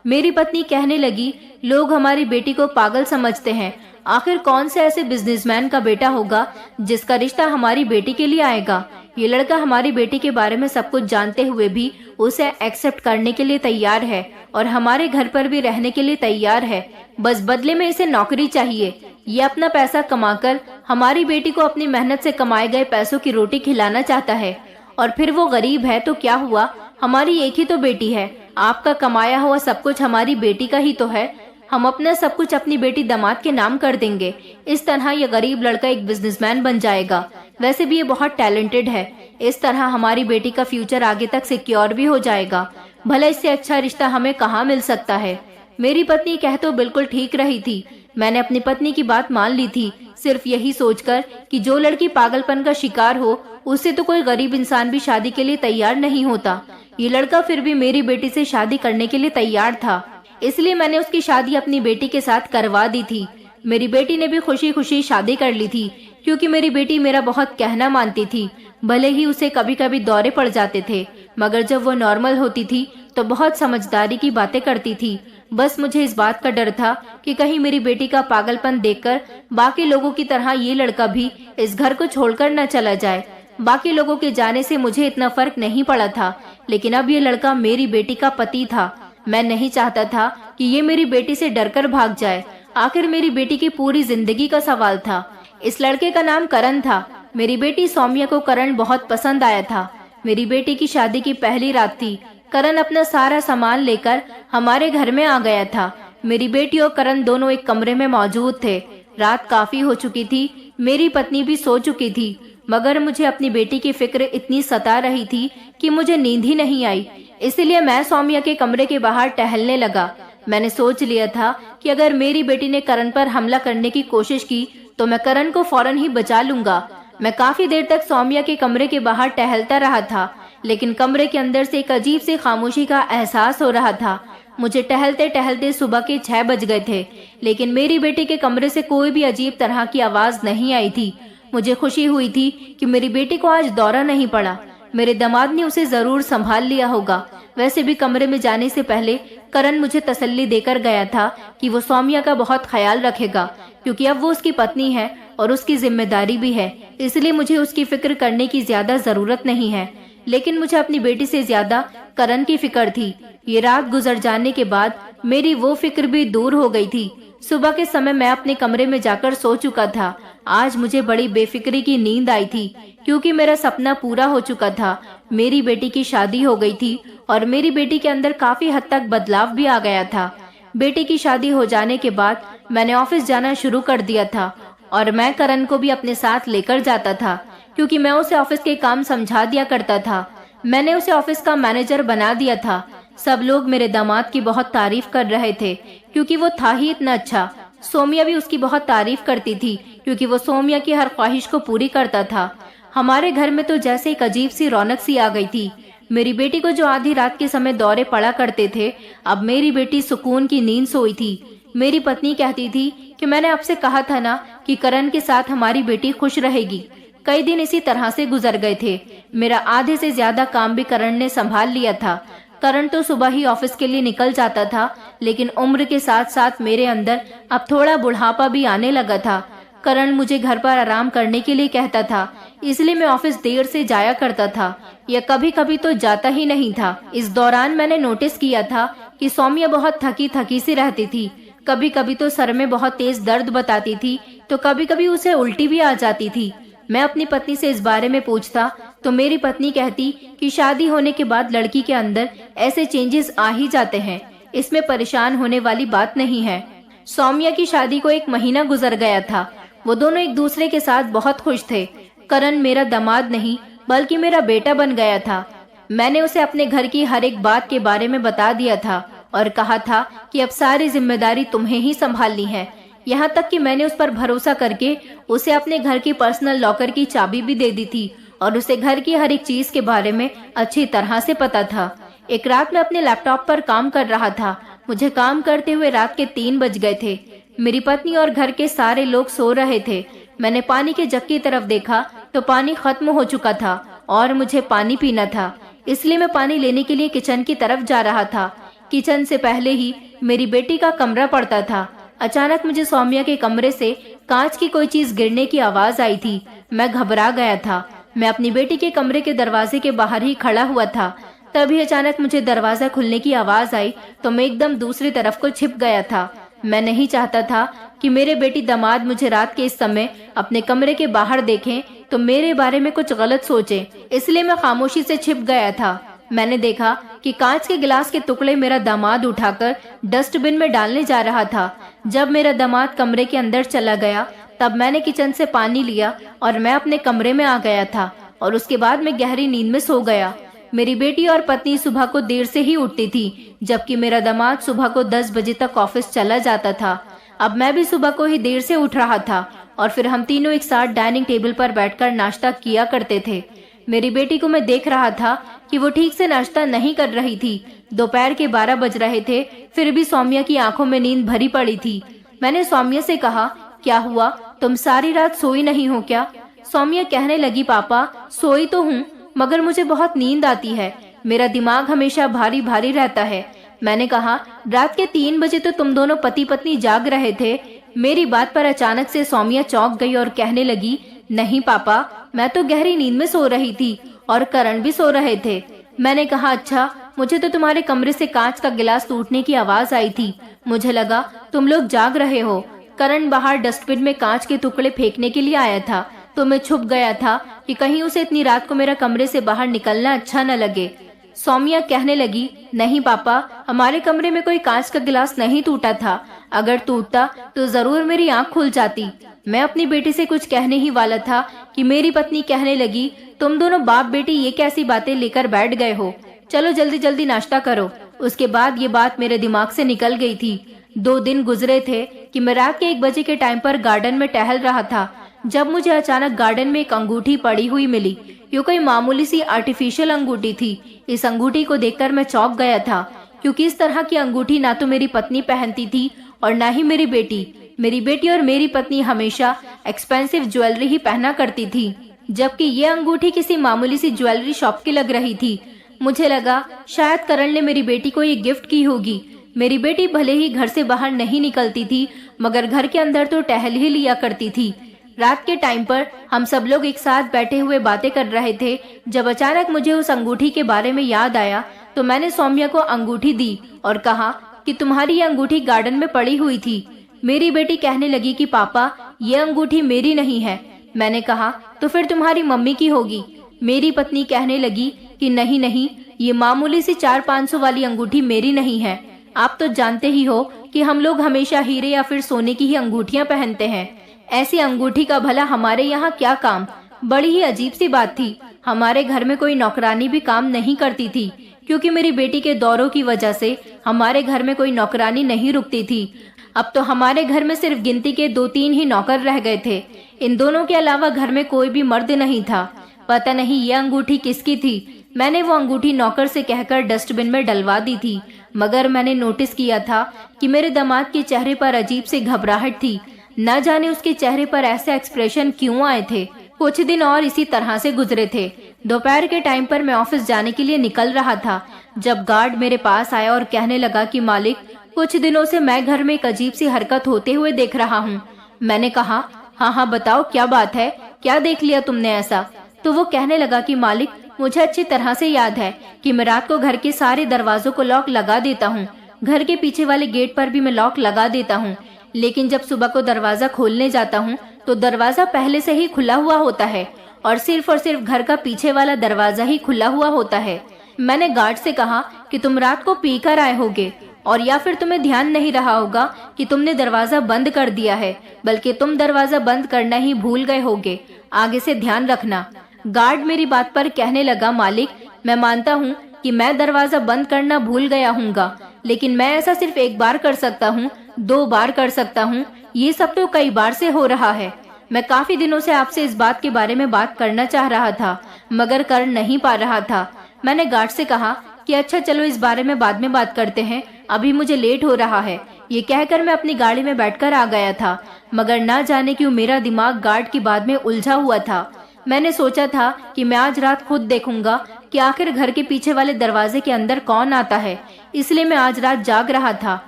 मेरी पत्नी कहने लगी, लोग हमारी बेटी को पागल समझते हैं आखिर कौन से ऐसे बिजनेसमैन का बेटा होगा जिसका रिश्ता हमारी बेटी के लिए आएगा। ये लड़का हमारी बेटी के बारे में सब कुछ जानते हुए भी उसे एक्सेप्ट करने के लिए तैयार है और हमारे घर पर भी रहने के लिए तैयार है। बस बदले में इसे नौकरी चाहिए। ये अपना पैसा कमाकर हमारी बेटी को अपनी मेहनत से कमाए गए पैसों की रोटी खिलाना चाहता है। और फिर वो गरीब है तो क्या हुआ, हमारी एक ही तो बेटी है। आपका कमाया हुआ सब कुछ हमारी बेटी का ही तो है। हम अपना सब कुछ अपनी बेटी दामाद के नाम कर देंगे। इस तरह ये गरीब लड़का एक बिजनेसमैन बन जाएगा। वैसे भी ये बहुत टैलेंटेड है। इस तरह हमारी बेटी का फ्यूचर आगे तक सिक्योर भी हो जाएगा। भला इससे अच्छा रिश्ता हमें कहाँ मिल सकता है। मेरी पत्नी कह तो बिल्कुल ठीक रही थी। मैंने अपनी पत्नी की बात मान ली थी, सिर्फ यही सोचकर कि जो लड़की पागलपन का शिकार हो उससे तो कोई गरीब इंसान भी शादी के लिए तैयार नहीं होता। ये लड़का फिर भी मेरी बेटी से शादी करने के लिए तैयार था, इसलिए मैंने उसकी शादी अपनी बेटी के साथ करवा दी थी। मेरी बेटी ने भी खुशी खुशी शादी कर ली थी, क्योंकि मेरी बेटी मेरा बहुत कहना मानती थी। भले ही उसे कभी कभी दौरे पड़ जाते थे, मगर जब वो नॉर्मल होती थी तो बहुत समझदारी की बातें करती थी। बस मुझे इस बात का डर था कि कहीं मेरी बेटी का पागलपन देखकर बाकी लोगों की तरह ये लड़का भी इस घर को छोड़कर न चला जाए। बाकी लोगों के जाने से मुझे इतना फर्क नहीं पड़ा था, लेकिन अब ये लड़का मेरी बेटी का पति था। मैं नहीं चाहता था कि ये मेरी बेटी से डरकर भाग जाए। आखिर मेरी बेटी की पूरी जिंदगी का सवाल था। इस लड़के का नाम करण था। मेरी बेटी सौम्या को करण बहुत पसंद आया था। मेरी बेटी की शादी की पहली रात थी। करण अपना सारा सामान लेकर हमारे घर में आ गया था। मेरी बेटी और करण दोनों एक कमरे में मौजूद थे। रात काफी हो चुकी थी, मेरी पत्नी भी सो चुकी थी, मगर मुझे अपनी बेटी की फिक्र इतनी सता रही थी कि मुझे नींद ही नहीं आई। इसलिए मैं सौम्या के कमरे के बाहर टहलने लगा। मैंने सोच लिया था कि अगर मेरी बेटी ने करण पर हमला करने की कोशिश की तो मैं करण को फौरन ही बचा लूंगा। मैं काफी देर तक सौम्या के कमरे के बाहर टहलता रहा था, लेकिन कमरे के अंदर से एक अजीब सी खामोशी का एहसास हो रहा था। मुझे टहलते टहलते सुबह के 6 बज गए थे, लेकिन मेरी बेटी के कमरे से कोई भी अजीब तरह की आवाज नहीं आई थी। मुझे खुशी हुई थी कि मेरी बेटी को आज दौरा नहीं पड़ा। मेरे दामाद ने उसे जरूर संभाल लिया होगा। वैसे भी कमरे में जाने से पहले करण मुझे तसल्ली देकर गया था कि वो सौम्या का बहुत ख्याल रखेगा, क्योंकि अब वो उसकी पत्नी है और उसकी जिम्मेदारी भी है। इसलिए मुझे उसकी फिक्र करने की ज्यादा जरूरत नहीं है। लेकिन मुझे अपनी बेटी से ज्यादा करण की फिक्र थी। ये रात गुजर जाने के बाद मेरी वो फिक्र भी दूर हो गई थी। सुबह के समय मैं अपने कमरे में जाकर सो चुका था। आज मुझे बड़ी बेफिक्री की नींद आई थी, क्योंकि मेरा सपना पूरा हो चुका था। मेरी बेटी की शादी हो गई थी और मेरी बेटी के अंदर काफी हद तक बदलाव भी आ गया था। बेटी की शादी हो जाने के बाद मैंने ऑफिस जाना शुरू कर दिया था और मैं करण को भी अपने साथ लेकर जाता था, क्योंकि मैं उसे ऑफिस के काम समझा दिया करता था। मैंने उसे ऑफिस का मैनेजर बना दिया था। सब लोग मेरे दामाद की बहुत तारीफ कर रहे थे, क्योंकि वो था ही इतना अच्छा। सोमिया भी उसकी बहुत तारीफ करती थी, क्योंकि वो सोमिया की हर ख्वाहिश को पूरी करता था। हमारे घर में तो जैसे एक अजीब सी रौनक सी आ गई थी। मेरी बेटी को जो आधी रात के समय दौरे पड़ा करते थे, अब मेरी बेटी सुकून की नींद सोई थी। मेरी पत्नी कहती थी कि मैंने आपसे कहा था ना कि करण के साथ हमारी बेटी खुश रहेगी। कई दिन इसी तरह से गुजर गए थे। मेरा आधे से ज्यादा काम भी करण ने संभाल लिया था। करण तो सुबह ही ऑफिस के लिए निकल जाता था, लेकिन उम्र के साथ साथ मेरे अंदर अब थोड़ा बुढ़ापा भी आने लगा था। करण मुझे घर पर आराम करने के लिए कहता था, इसलिए मैं ऑफिस देर से जाया करता था, या कभी कभी तो जाता ही नहीं था। इस दौरान मैंने नोटिस किया था कि सौम्या बहुत थकी थकी सी रहती थी। कभी कभी तो सर में बहुत तेज दर्द बताती थी, तो कभी कभी उसे उल्टी भी आ जाती थी। मैं अपनी पत्नी से इस बारे में पूछता तो मेरी पत्नी कहती कि शादी होने के बाद लड़की के अंदर ऐसे चेंजेस आ ही जाते हैं, इसमें परेशान होने वाली बात नहीं है। सौम्या की शादी को 1 महीना गुजर गया था। वो दोनों एक दूसरे के साथ बहुत खुश थे। करण मेरा दामाद नहीं बल्कि मेरा बेटा बन गया था। मैंने उसे अपने घर की हर एक बात के बारे में बता दिया था और कहा था कि अब सारी जिम्मेदारी तुम्हें ही संभालनी है। यहाँ तक कि मैंने उस पर भरोसा करके उसे अपने घर की पर्सनल लॉकर की चाबी भी दे दी थी और उसे घर की हर एक चीज के बारे में अच्छी तरह से पता था। एक रात मैं अपने लैपटॉप पर काम कर रहा था। मुझे काम करते हुए रात के 3 बज गए थे। मेरी पत्नी और घर के सारे लोग सो रहे थे। मैंने पानी के जग की तरफ देखा तो पानी खत्म हो चुका था और मुझे पानी पीना था, इसलिए मैं पानी लेने के लिए किचन की तरफ जा रहा था। किचन से पहले ही मेरी बेटी का कमरा पड़ता था। अचानक मुझे सौम्या के कमरे से कांच की कोई चीज गिरने की आवाज आई थी। मैं घबरा गया था। मैं अपनी बेटी के कमरे के दरवाजे के बाहर ही खड़ा हुआ था। तभी अचानक मुझे दरवाजा खुलने की आवाज आई तो मैं एकदम दूसरी तरफ को छिप गया था। मैं नहीं चाहता था कि मेरे बेटी दामाद मुझे रात के इस समय अपने कमरे के बाहर देखें तो मेरे बारे में कुछ गलत सोचें, इसलिए मैं खामोशी से छिप गया था। मैंने देखा कि कांच के गिलास के टुकड़े मेरा दामाद उठाकर डस्टबिन में डालने जा रहा था। जब मेरा दामाद कमरे के अंदर चला गया तब मैंने किचन से पानी लिया और मैं अपने कमरे में आ गया था और उसके बाद मैं गहरी नींद में सो गया। मेरी बेटी और पत्नी सुबह को देर से ही उठती थी, जबकि मेरा दामाद सुबह को 10 बजे तक ऑफिस चला जाता था। अब मैं भी सुबह को ही देर से उठ रहा था और फिर हम तीनों एक साथ डाइनिंग टेबल पर बैठकर नाश्ता किया करते थे। मेरी बेटी को मैं देख रहा था कि वो ठीक से नाश्ता नहीं कर रही थी। दोपहर के 12 बज रहे थे, फिर भी सौम्या की आंखों में नींद भरी पड़ी थी। मैंने सौम्या से कहा, क्या हुआ, तुम सारी रात सोई नहीं हो क्या? सौम्या कहने लगी, पापा सोई तो हूँ मगर मुझे बहुत नींद आती है, मेरा दिमाग हमेशा भारी भारी रहता है। मैंने कहा, रात के 3 बजे तो तुम दोनों पति पत्नी जाग रहे थे। मेरी बात पर अचानक से सौम्या चौंक गई और कहने लगी, नहीं पापा, मैं तो गहरी नींद में सो रही थी और करण भी सो रहे थे। मैंने कहा, अच्छा, मुझे तो तुम्हारे कमरे से कांच का गिलास टूटने की आवाज आई थी। मुझे लगा तुम लोग जाग रहे हो। करण बाहर डस्टबिन में कांच के टुकड़े फेंकने के लिए आया था तो मैं छुप गया था कि कहीं उसे इतनी रात को मेरा कमरे से बाहर निकलना अच्छा न लगे। सौम्या कहने लगी, नहीं पापा, हमारे कमरे में कोई कांच का गिलास नहीं टूटा था। अगर टूटता तो जरूर मेरी आंख खुल जाती। मैं अपनी बेटी से कुछ कहने ही वाला था कि मेरी पत्नी कहने लगी, तुम दोनों बाप बेटी ये कैसी बातें लेकर बैठ गए हो, चलो जल्दी जल्दी नाश्ता करो। उसके बाद ये बात मेरे दिमाग से निकल गई थी। 2 दिन गुजरे थे कि मैं रात के 1 बजे के टाइम पर गार्डन में टहल रहा था जब मुझे अचानक गार्डन में एक अंगूठी पड़ी हुई मिली। ये कोई मामूली सी आर्टिफिशियल अंगूठी थी। इस अंगूठी को देखकर मैं चौंक गया था, क्योंकि इस तरह की अंगूठी ना तो मेरी पत्नी पहनती थी और ना ही मेरी बेटी। मेरी बेटी और मेरी पत्नी हमेशा एक्सपेंसिव ज्वेलरी ही पहना करती थी, जबकि ये अंगूठी किसी मामूली सी ज्वेलरी शॉप की लग रही थी। मुझे लगा शायद करण ने मेरी बेटी को ये गिफ्ट की होगी। मेरी बेटी भले ही घर से बाहर नहीं निकलती थी मगर घर के अंदर तो टहल ही लिया करती थी। रात के टाइम पर हम सब लोग एक साथ बैठे हुए बातें कर रहे थे जब अचानक मुझे उस अंगूठी के बारे में याद आया तो मैंने सौम्या को अंगूठी दी और कहा कि तुम्हारी ये अंगूठी गार्डन में पड़ी हुई थी। मेरी बेटी कहने लगी कि पापा, ये अंगूठी मेरी नहीं है। मैंने कहा, तो फिर तुम्हारी मम्मी की होगी। मेरी पत्नी कहने लगी कि नहीं नहीं, ये मामूली सी 400-500 वाली अंगूठी मेरी नहीं है। आप तो जानते ही हो कि हम लोग हमेशा हीरे या फिर सोने की ही अंगूठियां पहनते हैं। ऐसी अंगूठी का भला हमारे यहाँ क्या काम? बड़ी ही अजीब सी बात थी। हमारे घर में कोई नौकरानी भी काम नहीं करती थी, क्योंकि मेरी बेटी के दौरों की वजह से हमारे घर में कोई नौकरानी नहीं रुकती थी। अब तो हमारे घर में सिर्फ गिनती के 2-3 ही नौकर रह गए थे। इन दोनों के अलावा घर में कोई भी मर्द नहीं था। पता नहीं ये अंगूठी किसकी थी। मैंने वो अंगूठी नौकर से कहकर डस्टबिन में डलवा दी थी, मगर मैंने नोटिस किया था कि मेरे दामाद के चेहरे पर अजीब सी घबराहट थी। न जाने उसके चेहरे पर ऐसे एक्सप्रेशन क्यों आए थे। कुछ दिन और इसी तरह से गुजरे थे। दोपहर के टाइम पर मैं ऑफिस जाने के लिए निकल रहा था जब गार्ड मेरे पास आया और कहने लगा कि मालिक, कुछ दिनों से मैं घर में एक अजीब सी हरकत होते हुए देख रहा हूँ। मैंने कहा, हाँ बताओ क्या बात है, क्या देख लिया तुमने ऐसा? तो वो कहने लगा कि मालिक, मुझे अच्छी तरह से याद है कि मैं रात को घर के सारे दरवाजों को लॉक लगा देता हूँ। घर के पीछे वाले गेट पर भी मैं लॉक लगा देता हूँ, लेकिन जब सुबह को दरवाजा खोलने जाता हूँ तो दरवाजा पहले से ही खुला हुआ होता है और सिर्फ घर का पीछे वाला दरवाजा ही खुला हुआ होता है। मैंने गार्ड से कहा कि तुम रात को पी कर आए होगे और या फिर तुम्हें ध्यान नहीं रहा होगा कि तुमने दरवाजा बंद कर दिया है, बल्कि तुम दरवाजा बंद करना ही भूल गए होगे। आगे से ध्यान रखना। गार्ड मेरी बात पर कहने लगा, मालिक, मैं मानता हूँ कि मैं दरवाजा बंद करना भूल गया हूँगा, लेकिन मैं ऐसा सिर्फ 1 बार कर सकता हूँ, 2 बार कर सकता हूँ, ये सब तो कई बार से हो रहा है। मैं काफी दिनों से आपसे इस बात के बारे में बात करना चाह रहा था मगर कर नहीं पा रहा था। मैंने गार्ड से कहा कि अच्छा चलो इस बारे में बाद में बात करते हैं, अभी मुझे लेट हो रहा है। ये कहकर मैं अपनी गाड़ी में बैठकर आ गया था, मगर ना जाने क्यों मेरा दिमाग गार्ड की बात में उलझा हुआ था। मैंने सोचा था कि मैं आज रात खुद देखूंगा कि आखिर घर के पीछे वाले दरवाजे के अंदर कौन आता है, इसलिए मैं आज रात जाग रहा था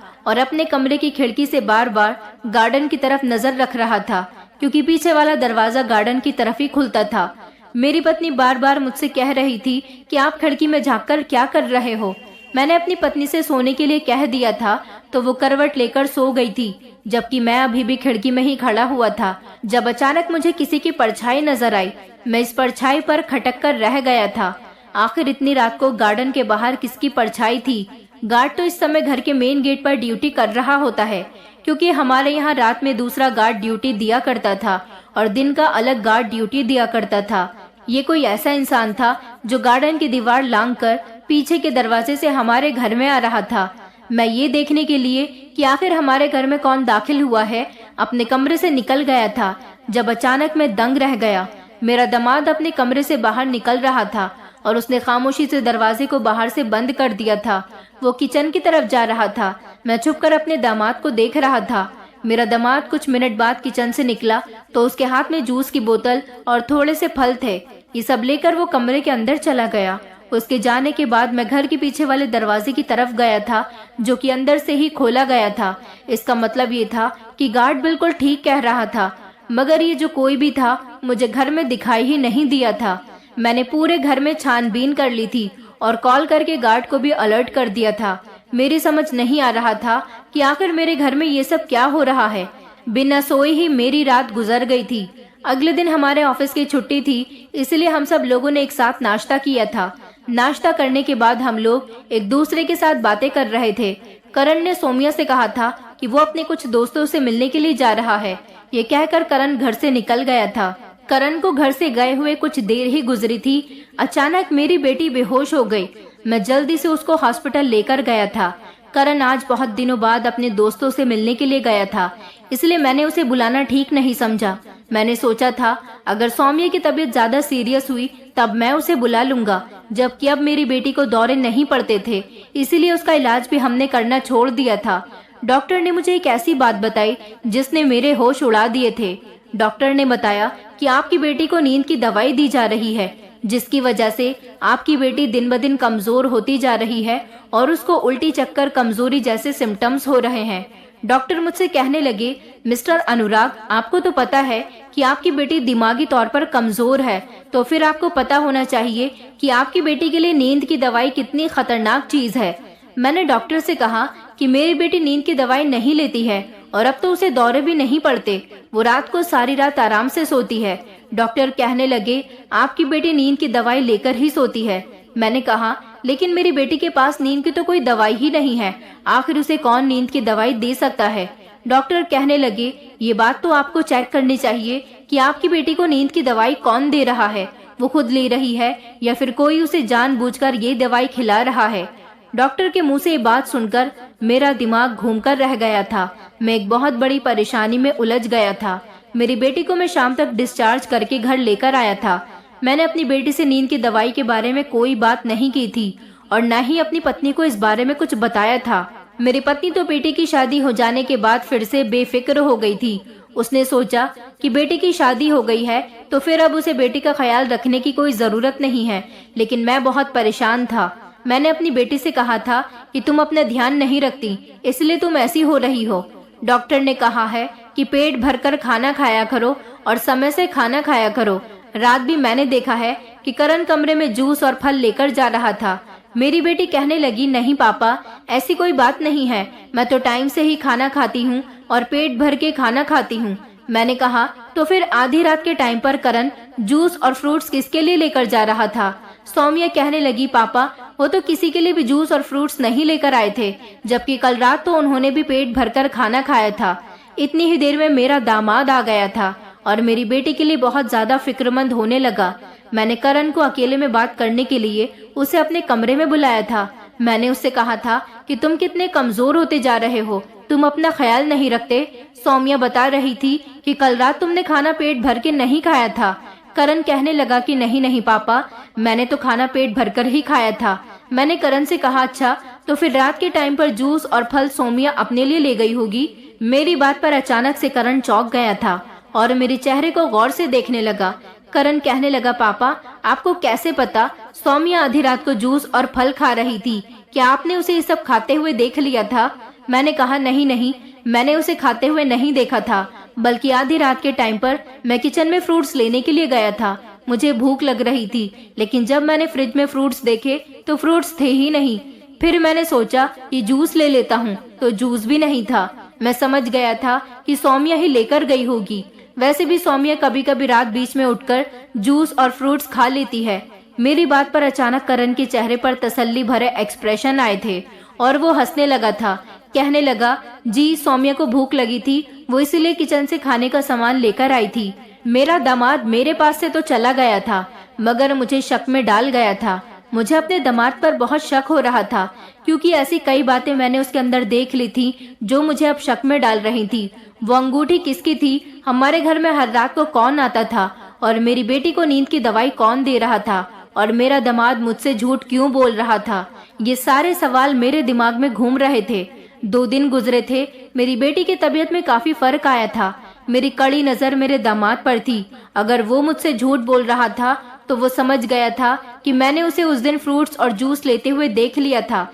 और अपने कमरे की खिड़की से बार बार गार्डन की तरफ नजर रख रहा था, क्योंकि पीछे वाला दरवाजा गार्डन की तरफ ही खुलता था। मेरी पत्नी बार बार मुझसे कह रही थी कि आप खिड़की में झांककर क्या कर रहे हो। मैंने अपनी पत्नी से सोने के लिए कह दिया था तो वो करवट लेकर सो गई थी, जबकि मैं अभी भी खिड़की में ही खड़ा हुआ था, जब अचानक मुझे किसी की परछाई नजर आई। मैं इस परछाई पर खटक कर रह गया था। आखिर इतनी रात को गार्डन के बाहर किसकी परछाई थी? गार्ड तो इस समय घर के मेन गेट पर ड्यूटी कर रहा होता है, क्योंकि हमारे यहाँ रात में दूसरा गार्ड ड्यूटी दिया करता था और दिन का अलग गार्ड ड्यूटी दिया करता था। ये कोई ऐसा इंसान था जो गार्डन की दीवार लांघकर पीछे के दरवाजे से हमारे घर में आ रहा था। मैं ये देखने के लिए कि आखिर हमारे घर में कौन दाखिल हुआ है, अपने कमरे से निकल गया था, जब अचानक मैं दंग रह गया। मेरा दामाद अपने कमरे से बाहर निकल रहा था और उसने खामोशी से दरवाजे को बाहर से बंद कर दिया था। वो किचन की तरफ जा रहा था। मैं छुपकर अपने दामाद को देख रहा था। मेरा दामाद कुछ मिनट बाद किचन से निकला तो उसके हाथ में जूस की बोतल और थोड़े से फल थे। ये सब लेकर वो कमरे के अंदर चला गया। उसके जाने के बाद मैं घर के पीछे वाले दरवाजे की तरफ गया था, जो कि अंदर से ही खोला गया था। इसका मतलब ये था कि गार्ड बिल्कुल ठीक कह रहा था, मगर ये जो कोई भी था मुझे घर में दिखाई ही नहीं दिया था। मैंने पूरे घर में छानबीन कर ली थी और कॉल करके गार्ड को भी अलर्ट कर दिया था। मेरी समझ नहीं आ रहा था कि आखिर मेरे घर में ये सब क्या हो रहा है। बिना सोए ही मेरी रात गुजर गई थी। अगले दिन हमारे ऑफिस की छुट्टी थी, इसलिए हम सब लोगों ने एक साथ नाश्ता किया था। नाश्ता करने के बाद हम लोग एक दूसरे के साथ बातें कर रहे थे। करण ने सोमिया से कहा था कि वो अपने कुछ दोस्तों से मिलने के लिए जा रहा है। ये कहकर करण घर से निकल गया था। करण को घर से गए हुए कुछ देर ही गुजरी थी, अचानक मेरी बेटी बेहोश हो गई। मैं जल्दी से उसको हॉस्पिटल लेकर गया था। करण आज बहुत दिनों बाद अपने दोस्तों से मिलने के लिए गया था, इसलिए मैंने उसे बुलाना ठीक नहीं समझा। मैंने सोचा था अगर सौम्या की तबीयत ज्यादा सीरियस हुई तब मैं उसे बुला लूंगा, जबकि अब मेरी बेटी को दौरे नहीं पड़ते थे, इसीलिए उसका इलाज भी हमने करना छोड़ दिया था। डॉक्टर ने मुझे एक ऐसी बात बताई जिसने मेरे होश उड़ा दिए थे। डॉक्टर ने बताया कि आपकी बेटी को नींद की दवाई दी जा रही है, जिसकी वजह से आपकी बेटी दिन ब दिन कमजोर होती जा रही है और उसको उल्टी चक्कर, कमजोरी जैसे सिम्टम्स हो रहे हैं। डॉक्टर मुझसे कहने लगे, मिस्टर अनुराग, आपको तो पता है कि आपकी बेटी दिमागी तौर पर कमजोर है, तो फिर आपको पता होना चाहिए कि आपकी बेटी के लिए नींद की दवाई कितनी खतरनाक चीज है। मैंने डॉक्टर से कहा कि मेरी बेटी नींद की दवाई नहीं लेती है और अब तो उसे दौरे भी नहीं पड़ते, वो रात को सारी रात आराम से सोती है। डॉक्टर कहने लगे, आपकी बेटी नींद की दवाई लेकर ही सोती है। मैंने कहा, लेकिन मेरी बेटी के पास नींद की तो कोई दवाई ही नहीं है, आखिर उसे कौन नींद की दवाई दे सकता है। डॉक्टर कहने लगे, ये बात तो आपको चेक करनी चाहिए कि आपकी बेटी को नींद की दवाई कौन दे रहा है, वो खुद ले रही है या फिर कोई उसे जानबूझकर ये दवाई खिला रहा है। डॉक्टर के मुंह से ये बात सुनकर मेरा दिमाग घूमकर रह गया था। मैं एक बहुत बड़ी परेशानी में उलझ गया था। मेरी बेटी को मैं शाम तक डिस्चार्ज करके घर लेकर आया था। मैंने अपनी बेटी से नींद की दवाई के बारे में कोई बात नहीं की थी और न ही अपनी पत्नी को इस बारे में कुछ बताया था। मेरी पत्नी तो बेटी की शादी हो जाने के बाद फिर से बेफिक्र हो गई थी। उसने सोचा कि बेटी की शादी हो गई है तो फिर अब उसे बेटी का ख्याल रखने की कोई जरूरत नहीं है, लेकिन मैं बहुत परेशान था। मैंने अपनी बेटी से कहा था कि तुम अपना ध्यान नहीं रखती, इसलिए तुम ऐसी हो रही हो। डॉक्टर ने कहा है कि पेट भरकर खाना खाया करो और समय से खाना खाया करो। रात भी मैंने देखा है कि करण कमरे में जूस और फल लेकर जा रहा था। मेरी बेटी कहने लगी, नहीं पापा, ऐसी कोई बात नहीं है, मैं तो टाइम से ही खाना खाती हूँ और पेट भर के खाना खाती हूँ। मैंने कहा, तो फिर आधी रात के टाइम पर करण जूस और फ्रूट्स किसके लिए लेकर जा रहा था? सौम्या कहने लगी, पापा, वो तो किसी के लिए भी जूस और फ्रूट्स नहीं लेकर आए थे, जबकि कल रात तो उन्होंने भी पेट भरकर खाना खाया था। इतनी ही देर में मेरा दामाद आ गया था और मेरी बेटी के लिए बहुत ज्यादा फिक्रमंद होने लगा। मैंने करण को अकेले में बात करने के लिए उसे अपने कमरे में बुलाया था। मैंने उससे कहा था कि तुम कितने कमजोर होते जा रहे हो, तुम अपना ख्याल नहीं रखते। सौम्या बता रही थी कि कल रात तुमने खाना पेट भर के नहीं खाया था। करण कहने लगा कि नहीं नहीं पापा, मैंने तो खाना पेट भरकर ही खाया था। मैंने करण से कहा, अच्छा तो फिर रात के टाइम पर जूस और फल सौम्या अपने लिए ले गई होगी। मेरी बात पर अचानक से करण चौंक गया था और मेरे चेहरे को गौर से देखने लगा। करण कहने लगा, पापा, आपको कैसे पता सौम्या आधी रात को जूस और फल खा रही थी? क्या आपने उसे ये सब खाते हुए देख लिया था? मैंने कहा नहीं नहीं, मैंने उसे खाते हुए नहीं देखा था, बल्कि आधी रात के टाइम पर मैं किचन में फ्रूट्स लेने के लिए गया था। मुझे भूख लग रही थी, लेकिन जब मैंने फ्रिज में फ्रूट्स देखे तो फ्रूट्स थे ही नहीं। फिर मैंने सोचा कि जूस ले लेता हूँ, तो जूस भी नहीं था। मैं समझ गया था कि सौम्या ही लेकर गई होगी। वैसे भी सौम्या कभी कभी रात बीच में उठकर जूस और फ्रूट्स खा लेती है। मेरी बात पर अचानक करण के चेहरे पर तसल्ली भरे एक्सप्रेशन आए थे और वो हंसने लगा था। कहने लगा, जी सौम्या को भूख लगी थी, वो इसीलिए किचन से खाने का सामान लेकर आई थी। मेरा दामाद मेरे पास से तो चला गया था, मगर मुझे शक में डाल गया था। मुझे अपने दामाद पर बहुत शक हो रहा था, क्योंकि ऐसी कई बातें मैंने उसके अंदर देख ली थी जो मुझे अब शक में डाल रही थी। वो अंगूठी किसकी थी, हमारे घर में हर रात को कौन आता था, और मेरी बेटी को नींद की दवाई कौन दे रहा था, और मेरा दामाद मुझसे झूठ क्यों बोल रहा था। ये सारे सवाल मेरे दिमाग में घूम रहे थे। 2 दिन गुजरे थे, मेरी बेटी की तबीयत में काफी फर्क आया था। मेरी कड़ी नजर मेरे दामाद पर थी। अगर वो मुझसे झूठ बोल रहा था तो वो समझ गया था कि मैंने उसे उस दिन फ्रूट्स और जूस लेते हुए देख लिया था,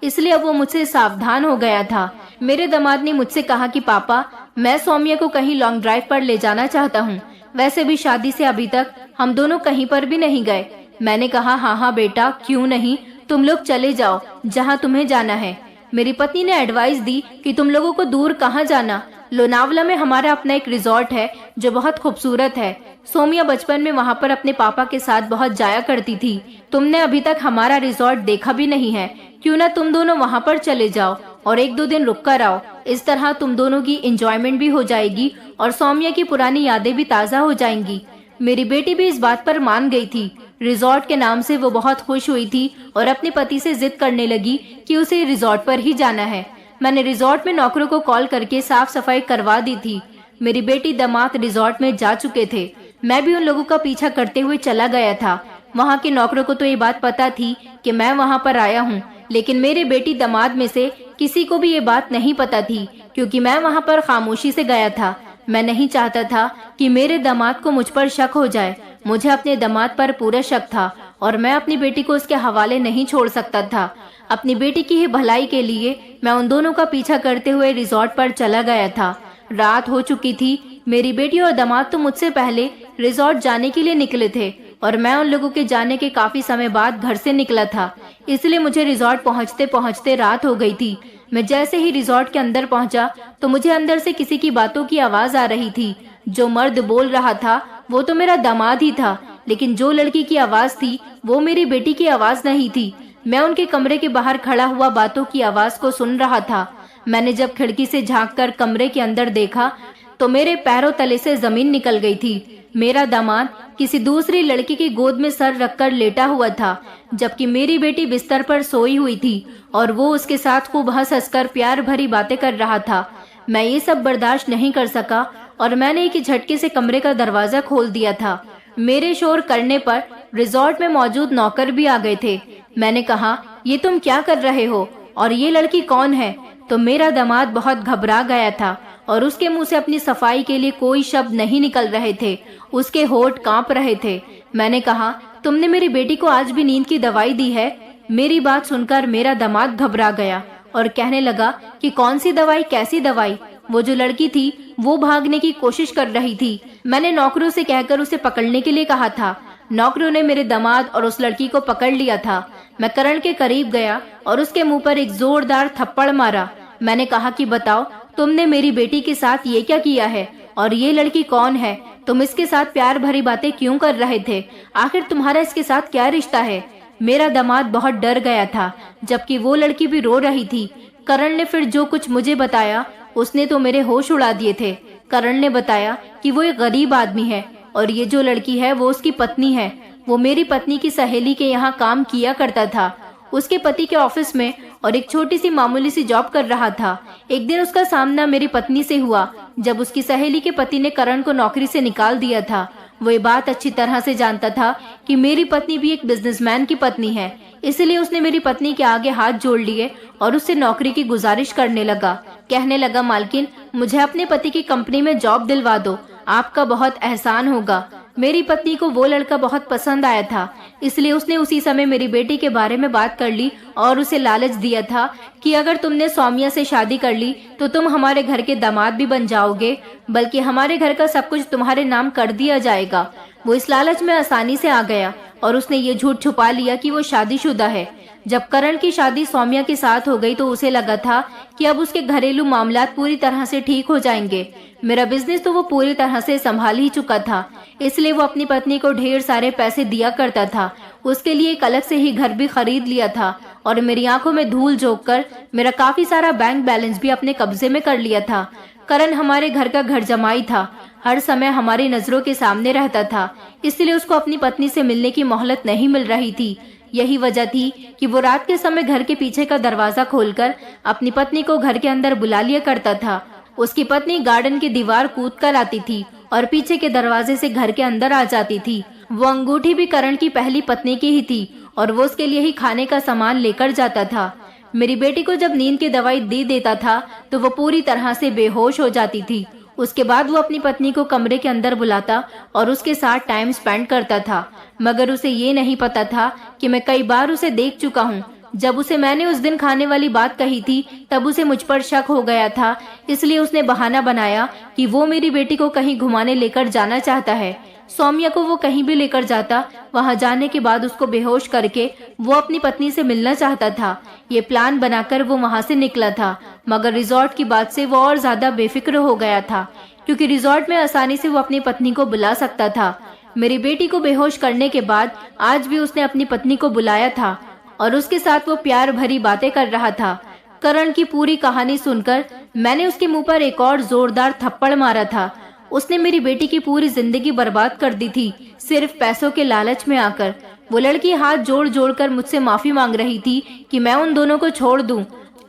इसलिए अब वो मुझसे सावधान हो गया था। मेरे दामाद ने मुझसे कहा कि पापा, मैं सौम्या को कहीं लॉन्ग ड्राइव पर ले जाना चाहता हूँ। वैसे भी शादी से अभी तक हम दोनों कहीं पर भी नहीं गए। मैंने कहा, हाँ हाँ बेटा, क्यों नहीं, तुम लोग चले जाओ जहाँ तुम्हें जाना है। मेरी पत्नी ने एडवाइस दी कि तुम लोगों को दूर कहाँ जाना, लोनावला में हमारा अपना एक रिजॉर्ट है जो बहुत खूबसूरत है। सोमिया बचपन में वहाँ पर अपने पापा के साथ बहुत जाया करती थी। तुमने अभी तक हमारा रिजॉर्ट देखा भी नहीं है, क्यों ना तुम दोनों वहाँ पर चले जाओ और 1-2 दिन रुक कर आओ। इस तरह तुम दोनों की एंजॉयमेंट भी हो जाएगी और सौम्या की पुरानी यादें भी ताज़ा हो जाएंगी। मेरी बेटी भी इस बात पर मान गई थी। रिजॉर्ट के नाम से वो बहुत खुश हुई थी और अपने पति से जिद करने लगी कि उसे रिजॉर्ट पर ही जाना है। मैंने रिजॉर्ट में नौकरों को कॉल करके साफ सफाई करवा दी थी। मेरी बेटी दामाद रिजॉर्ट में जा चुके थे। मैं भी उन लोगों का पीछा करते हुए चला गया था। वहाँ के नौकरों को तो ये बात पता थी कि मैं वहाँ पर आया हूँ, लेकिन मेरे बेटी दामाद में से किसी को भी ये बात नहीं पता थी, क्योंकि मैं वहाँ पर खामोशी से गया था। मैं नहीं चाहता था कि मेरे दामाद को मुझ पर शक हो जाए। मुझे अपने दामाद पर पूरा शक था और मैं अपनी बेटी को उसके हवाले नहीं छोड़ सकता था। अपनी बेटी की ही भलाई के लिए मैं उन दोनों का पीछा करते हुए रिजॉर्ट पर चला गया था। रात हो चुकी थी। मेरी बेटी और दामाद तो मुझसे पहले रिजॉर्ट जाने के लिए निकले थे और मैं उन लोगों के जाने के काफी समय बाद घर से निकला था, इसलिए मुझे रिजॉर्ट पहुंचते पहुंचते रात हो गई थी। मैं जैसे ही रिजॉर्ट के अंदर पहुंचा तो मुझे अंदर से किसी की बातों की आवाज आ रही थी। जो मर्द बोल रहा था वो तो मेरा दामाद ही था, लेकिन जो लड़की की आवाज थी वो मेरी बेटी की आवाज नहीं थी। मैं उनके कमरे के बाहर खड़ा हुआ बातों की आवाज को सुन रहा था। मैंने जब खिड़की से झांककर कमरे के अंदर देखा तो मेरे पैरों तले से जमीन निकल गई थी। मेरा दामाद किसी दूसरी लड़की की गोद में सर रखकर लेटा हुआ था, जबकि मेरी बेटी बिस्तर पर सोई हुई थी और वो उसके साथ खूब हंस-हंसकर प्यार भरी बातें कर रहा था। मैं ये सब बर्दाश्त नहीं कर सका और मैंने एक झटके से कमरे का दरवाजा खोल दिया था। मेरे शोर करने पर रिजॉर्ट में मौजूद नौकर भी आ गए थे। मैंने कहा, ये तुम क्या कर रहे हो और ये लड़की कौन है? तो मेरा दामाद बहुत घबरा गया था और उसके मुंह से अपनी सफाई के लिए कोई शब्द नहीं निकल रहे थे। उसके होंठ कांप रहे थे। मैंने कहा, तुमने मेरी बेटी को आज भी नींद की दवाई दी है? मेरी बात सुनकर मेरा दामाद घबरा गया और कहने लगा कि कौन सी दवाई, कैसी दवाई? वो जो लड़की थी वो भागने की कोशिश कर रही थी। मैंने नौकरों से कहकर उसे पकड़ने के लिए कहा था। नौकरों ने मेरे दामाद और उस लड़की को पकड़ लिया था। मैं करण के करीब गया और उसके मुंह पर एक जोरदार थप्पड़ मारा। मैंने कहा कि बताओ, तुमने मेरी बेटी के साथ ये क्या किया है और ये लड़की कौन है? तुम इसके साथ प्यार भरी बातें क्यों कर रहे थे? आखिर तुम्हारा इसके साथ क्या रिश्ता है? मेरा दामाद बहुत डर गया था, जबकि वो लड़की भी रो रही थी। करण ने फिर जो कुछ मुझे बताया उसने तो मेरे होश उड़ा दिए थे। करण ने बताया कि वो एक गरीब आदमी है और ये जो लड़की है वो उसकी पत्नी है। वो मेरी पत्नी की सहेली के यहाँ काम किया करता था, उसके पति के ऑफिस में, और एक छोटी सी मामूली सी जॉब कर रहा था। एक दिन उसका सामना मेरी पत्नी से हुआ जब उसकी सहेली के पति ने करण को नौकरी से निकाल दिया था। वो ये बात अच्छी तरह से जानता था कि मेरी पत्नी भी एक बिजनेसमैन की पत्नी है, इसलिए उसने मेरी पत्नी के आगे हाथ जोड़ लिए और उससे नौकरी की गुजारिश करने लगा। कहने लगा, मालकिन, मुझे अपने पति की कंपनी में जॉब दिलवा दो, आपका बहुत एहसान होगा। मेरी पत्नी को वो लड़का बहुत पसंद आया था, इसलिए उसने उसी समय मेरी बेटी के बारे में बात कर ली और उसे लालच दिया था कि अगर तुमने सौम्या से शादी कर ली तो तुम हमारे घर के दामाद भी बन जाओगे, बल्कि हमारे घर का सब कुछ तुम्हारे नाम कर दिया जाएगा। वो इस लालच में आसानी से आ गया और उसने ये झूठ छुपा लिया कि वो शादीशुदा है। जब करण की शादी सौम्या के साथ हो गई तो उसे लगा था कि अब उसके घरेलू मामलात पूरी तरह से ठीक हो जाएंगे। मेरा बिजनेस तो वो पूरी तरह से संभाल ही चुका था, इसलिए वो अपनी पत्नी को ढेर सारे पैसे दिया करता था। उसके लिए एक अलग से ही घर भी खरीद लिया था और मेरी आंखों में धूल झोंक कर मेरा काफी सारा बैंक बैलेंस भी अपने कब्जे में कर लिया था। करण हमारे घर का घर जमाई था, हर समय हमारी नजरों के सामने रहता था, इसलिए उसको अपनी पत्नी से मिलने की मोहलत नहीं मिल रही थी। यही वजह थी कि वो रात के समय घर के पीछे का दरवाजा खोलकर अपनी पत्नी को घर के अंदर बुला लिया करता था। उसकी पत्नी गार्डन की दीवार कूद कर आती थी और पीछे के दरवाजे से घर के अंदर आ जाती थी। वो अंगूठी भी करण की पहली पत्नी की ही थी और वो उसके लिए ही खाने का सामान लेकर जाता था। मेरी बेटी को जब नींद की दवाई दे देता था तो वो पूरी तरह से बेहोश हो जाती थी। उसके बाद वो अपनी पत्नी को कमरे के अंदर बुलाता और उसके साथ टाइम स्पेंड करता था, मगर उसे ये नहीं पता था कि मैं कई बार उसे देख चुका हूँ। जब उसे मैंने उस दिन खाने वाली बात कही थी तब उसे मुझ पर शक हो गया था, इसलिए उसने बहाना बनाया कि वो मेरी बेटी को कहीं घुमाने लेकर जाना चाहता है। सौम्या को वो कहीं भी लेकर जाता, वहां जाने के बाद उसको बेहोश करके वो अपनी पत्नी से मिलना चाहता था। ये प्लान बनाकर वो वहां से निकला था, मगर रिजॉर्ट की बात से वो और ज्यादा बेफिक्र हो गया था, क्योंकि रिजॉर्ट में आसानी से वो अपनी पत्नी को बुला सकता था। मेरी बेटी को बेहोश करने के बाद आज भी उसने अपनी पत्नी को बुलाया था और उसके साथ वो प्यार भरी बातें कर रहा था। करण की पूरी कहानी सुनकर मैंने उसके मुंह पर एक और जोरदार थप्पड़ मारा था। उसने मेरी बेटी की पूरी जिंदगी बर्बाद कर दी थी, सिर्फ पैसों के लालच में आकर। वो लड़की हाथ जोड़ जोड़ कर मुझसे माफी मांग रही थी कि मैं उन दोनों को छोड़ दूं,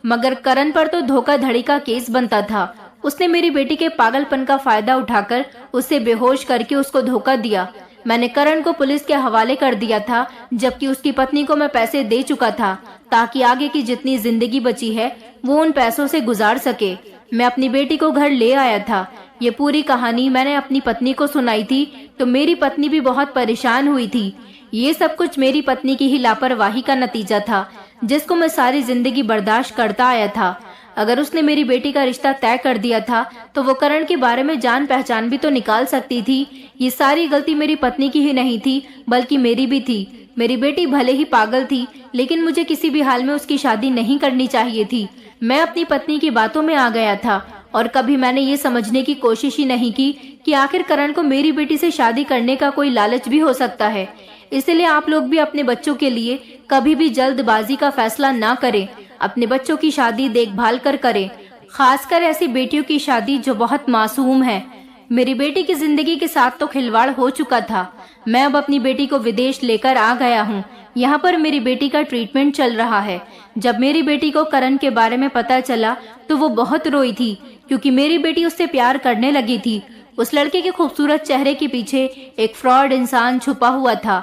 मगर करण पर तो धोखाधड़ी का केस बनता था। उसने मेरी बेटी के पागलपन का फायदा उठाकर उसे बेहोश करके उसको धोखा दिया। मैंने करण को पुलिस के हवाले कर दिया था, जबकि उसकी पत्नी को मैं पैसे दे चुका था ताकि आगे की जितनी जिंदगी बची है वो उन पैसों से गुजार सके। मैं अपनी बेटी को घर ले आया था। ये पूरी कहानी मैंने अपनी पत्नी को सुनाई थी तो मेरी पत्नी भी बहुत परेशान हुई थी। ये सब कुछ मेरी पत्नी की ही लापरवाही का नतीजा था, जिसको मैं सारी जिंदगी बर्दाश्त करता आया था। अगर उसने मेरी बेटी का रिश्ता तय कर दिया था तो वो करण के बारे में जान पहचान भी तो निकाल सकती थी। ये सारी गलती मेरी पत्नी की ही नहीं थी, बल्कि मेरी भी थी। मेरी बेटी भले ही पागल थी, लेकिन मुझे किसी भी हाल में उसकी शादी नहीं करनी चाहिए थी। मैं अपनी पत्नी की बातों में आ गया था और कभी मैंने ये समझने की कोशिश ही नहीं की कि आखिर करण को मेरी बेटी से शादी करने का कोई लालच भी हो सकता है। इसलिए आप लोग भी अपने बच्चों के लिए कभी भी जल्दबाजी का फैसला ना करें। अपने बच्चों की शादी देखभाल कर करें, खासकर ऐसी बेटियों की शादी जो बहुत मासूम है। मेरी बेटी की जिंदगी के साथ तो खिलवाड़ हो चुका था। मैं अब अपनी बेटी को विदेश लेकर आ गया हूँ। यहाँ पर मेरी बेटी का ट्रीटमेंट चल रहा है। जब मेरी बेटी को करण के बारे में पता चला तो वो बहुत रोई थी, क्योंकि मेरी बेटी उससे प्यार करने लगी थी। उस लड़के के खूबसूरत चेहरे के पीछे एक फ्रॉड इंसान छुपा हुआ था।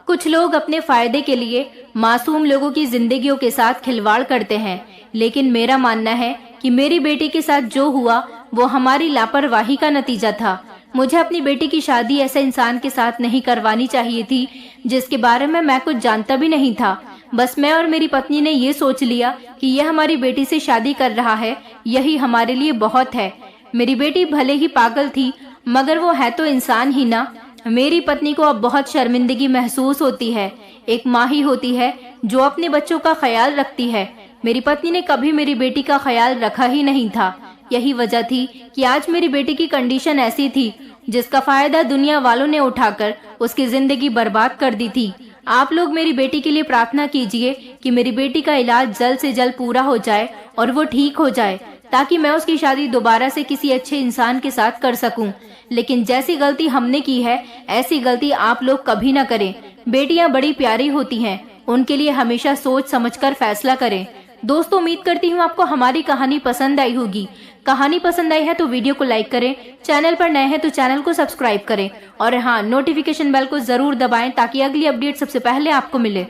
कुछ लोग अपने फायदे के लिए मासूम लोगों की जिंदगियों के साथ खिलवाड़ करते हैं, लेकिन मेरा मानना है कि मेरी बेटी के साथ जो हुआ वो हमारी लापरवाही का नतीजा था। मुझे अपनी बेटी की शादी ऐसे इंसान के साथ नहीं करवानी चाहिए थी जिसके बारे में मैं कुछ जानता भी नहीं था। बस मैं और मेरी पत्नी ने ये सोच लिया कि यह हमारी बेटी से शादी कर रहा है, यही हमारे लिए बहुत है। मेरी बेटी भले ही पागल थी, मगर वो है तो इंसान ही ना। मेरी पत्नी को अब बहुत शर्मिंदगी महसूस होती है। एक माँ ही होती है जो अपने बच्चों का ख्याल रखती है। मेरी पत्नी ने कभी मेरी बेटी का ख्याल रखा ही नहीं था। यही वजह थी कि आज मेरी बेटी की कंडीशन ऐसी थी जिसका फायदा दुनिया वालों ने उठाकर उसकी जिंदगी बर्बाद कर दी थी। आप लोग मेरी बेटी के लिए प्रार्थना कीजिए कि मेरी बेटी का इलाज जल्द से जल्द पूरा हो जाए और वो ठीक हो जाए, ताकि मैं उसकी शादी दोबारा से किसी अच्छे इंसान के साथ कर सकूं। लेकिन जैसी गलती हमने की है, ऐसी गलती आप लोग कभी ना करें। बेटियां बड़ी प्यारी होती हैं, उनके लिए हमेशा सोच समझकर फैसला करें। दोस्तों, उम्मीद करती हूँ आपको हमारी कहानी पसंद आई होगी। कहानी पसंद आई है तो वीडियो को लाइक करें, चैनल पर नए हैं तो चैनल को सब्सक्राइब करें और हाँ, नोटिफिकेशन बेल को जरूर दबाएं ताकि अगली अपडेट सबसे पहले आपको मिले।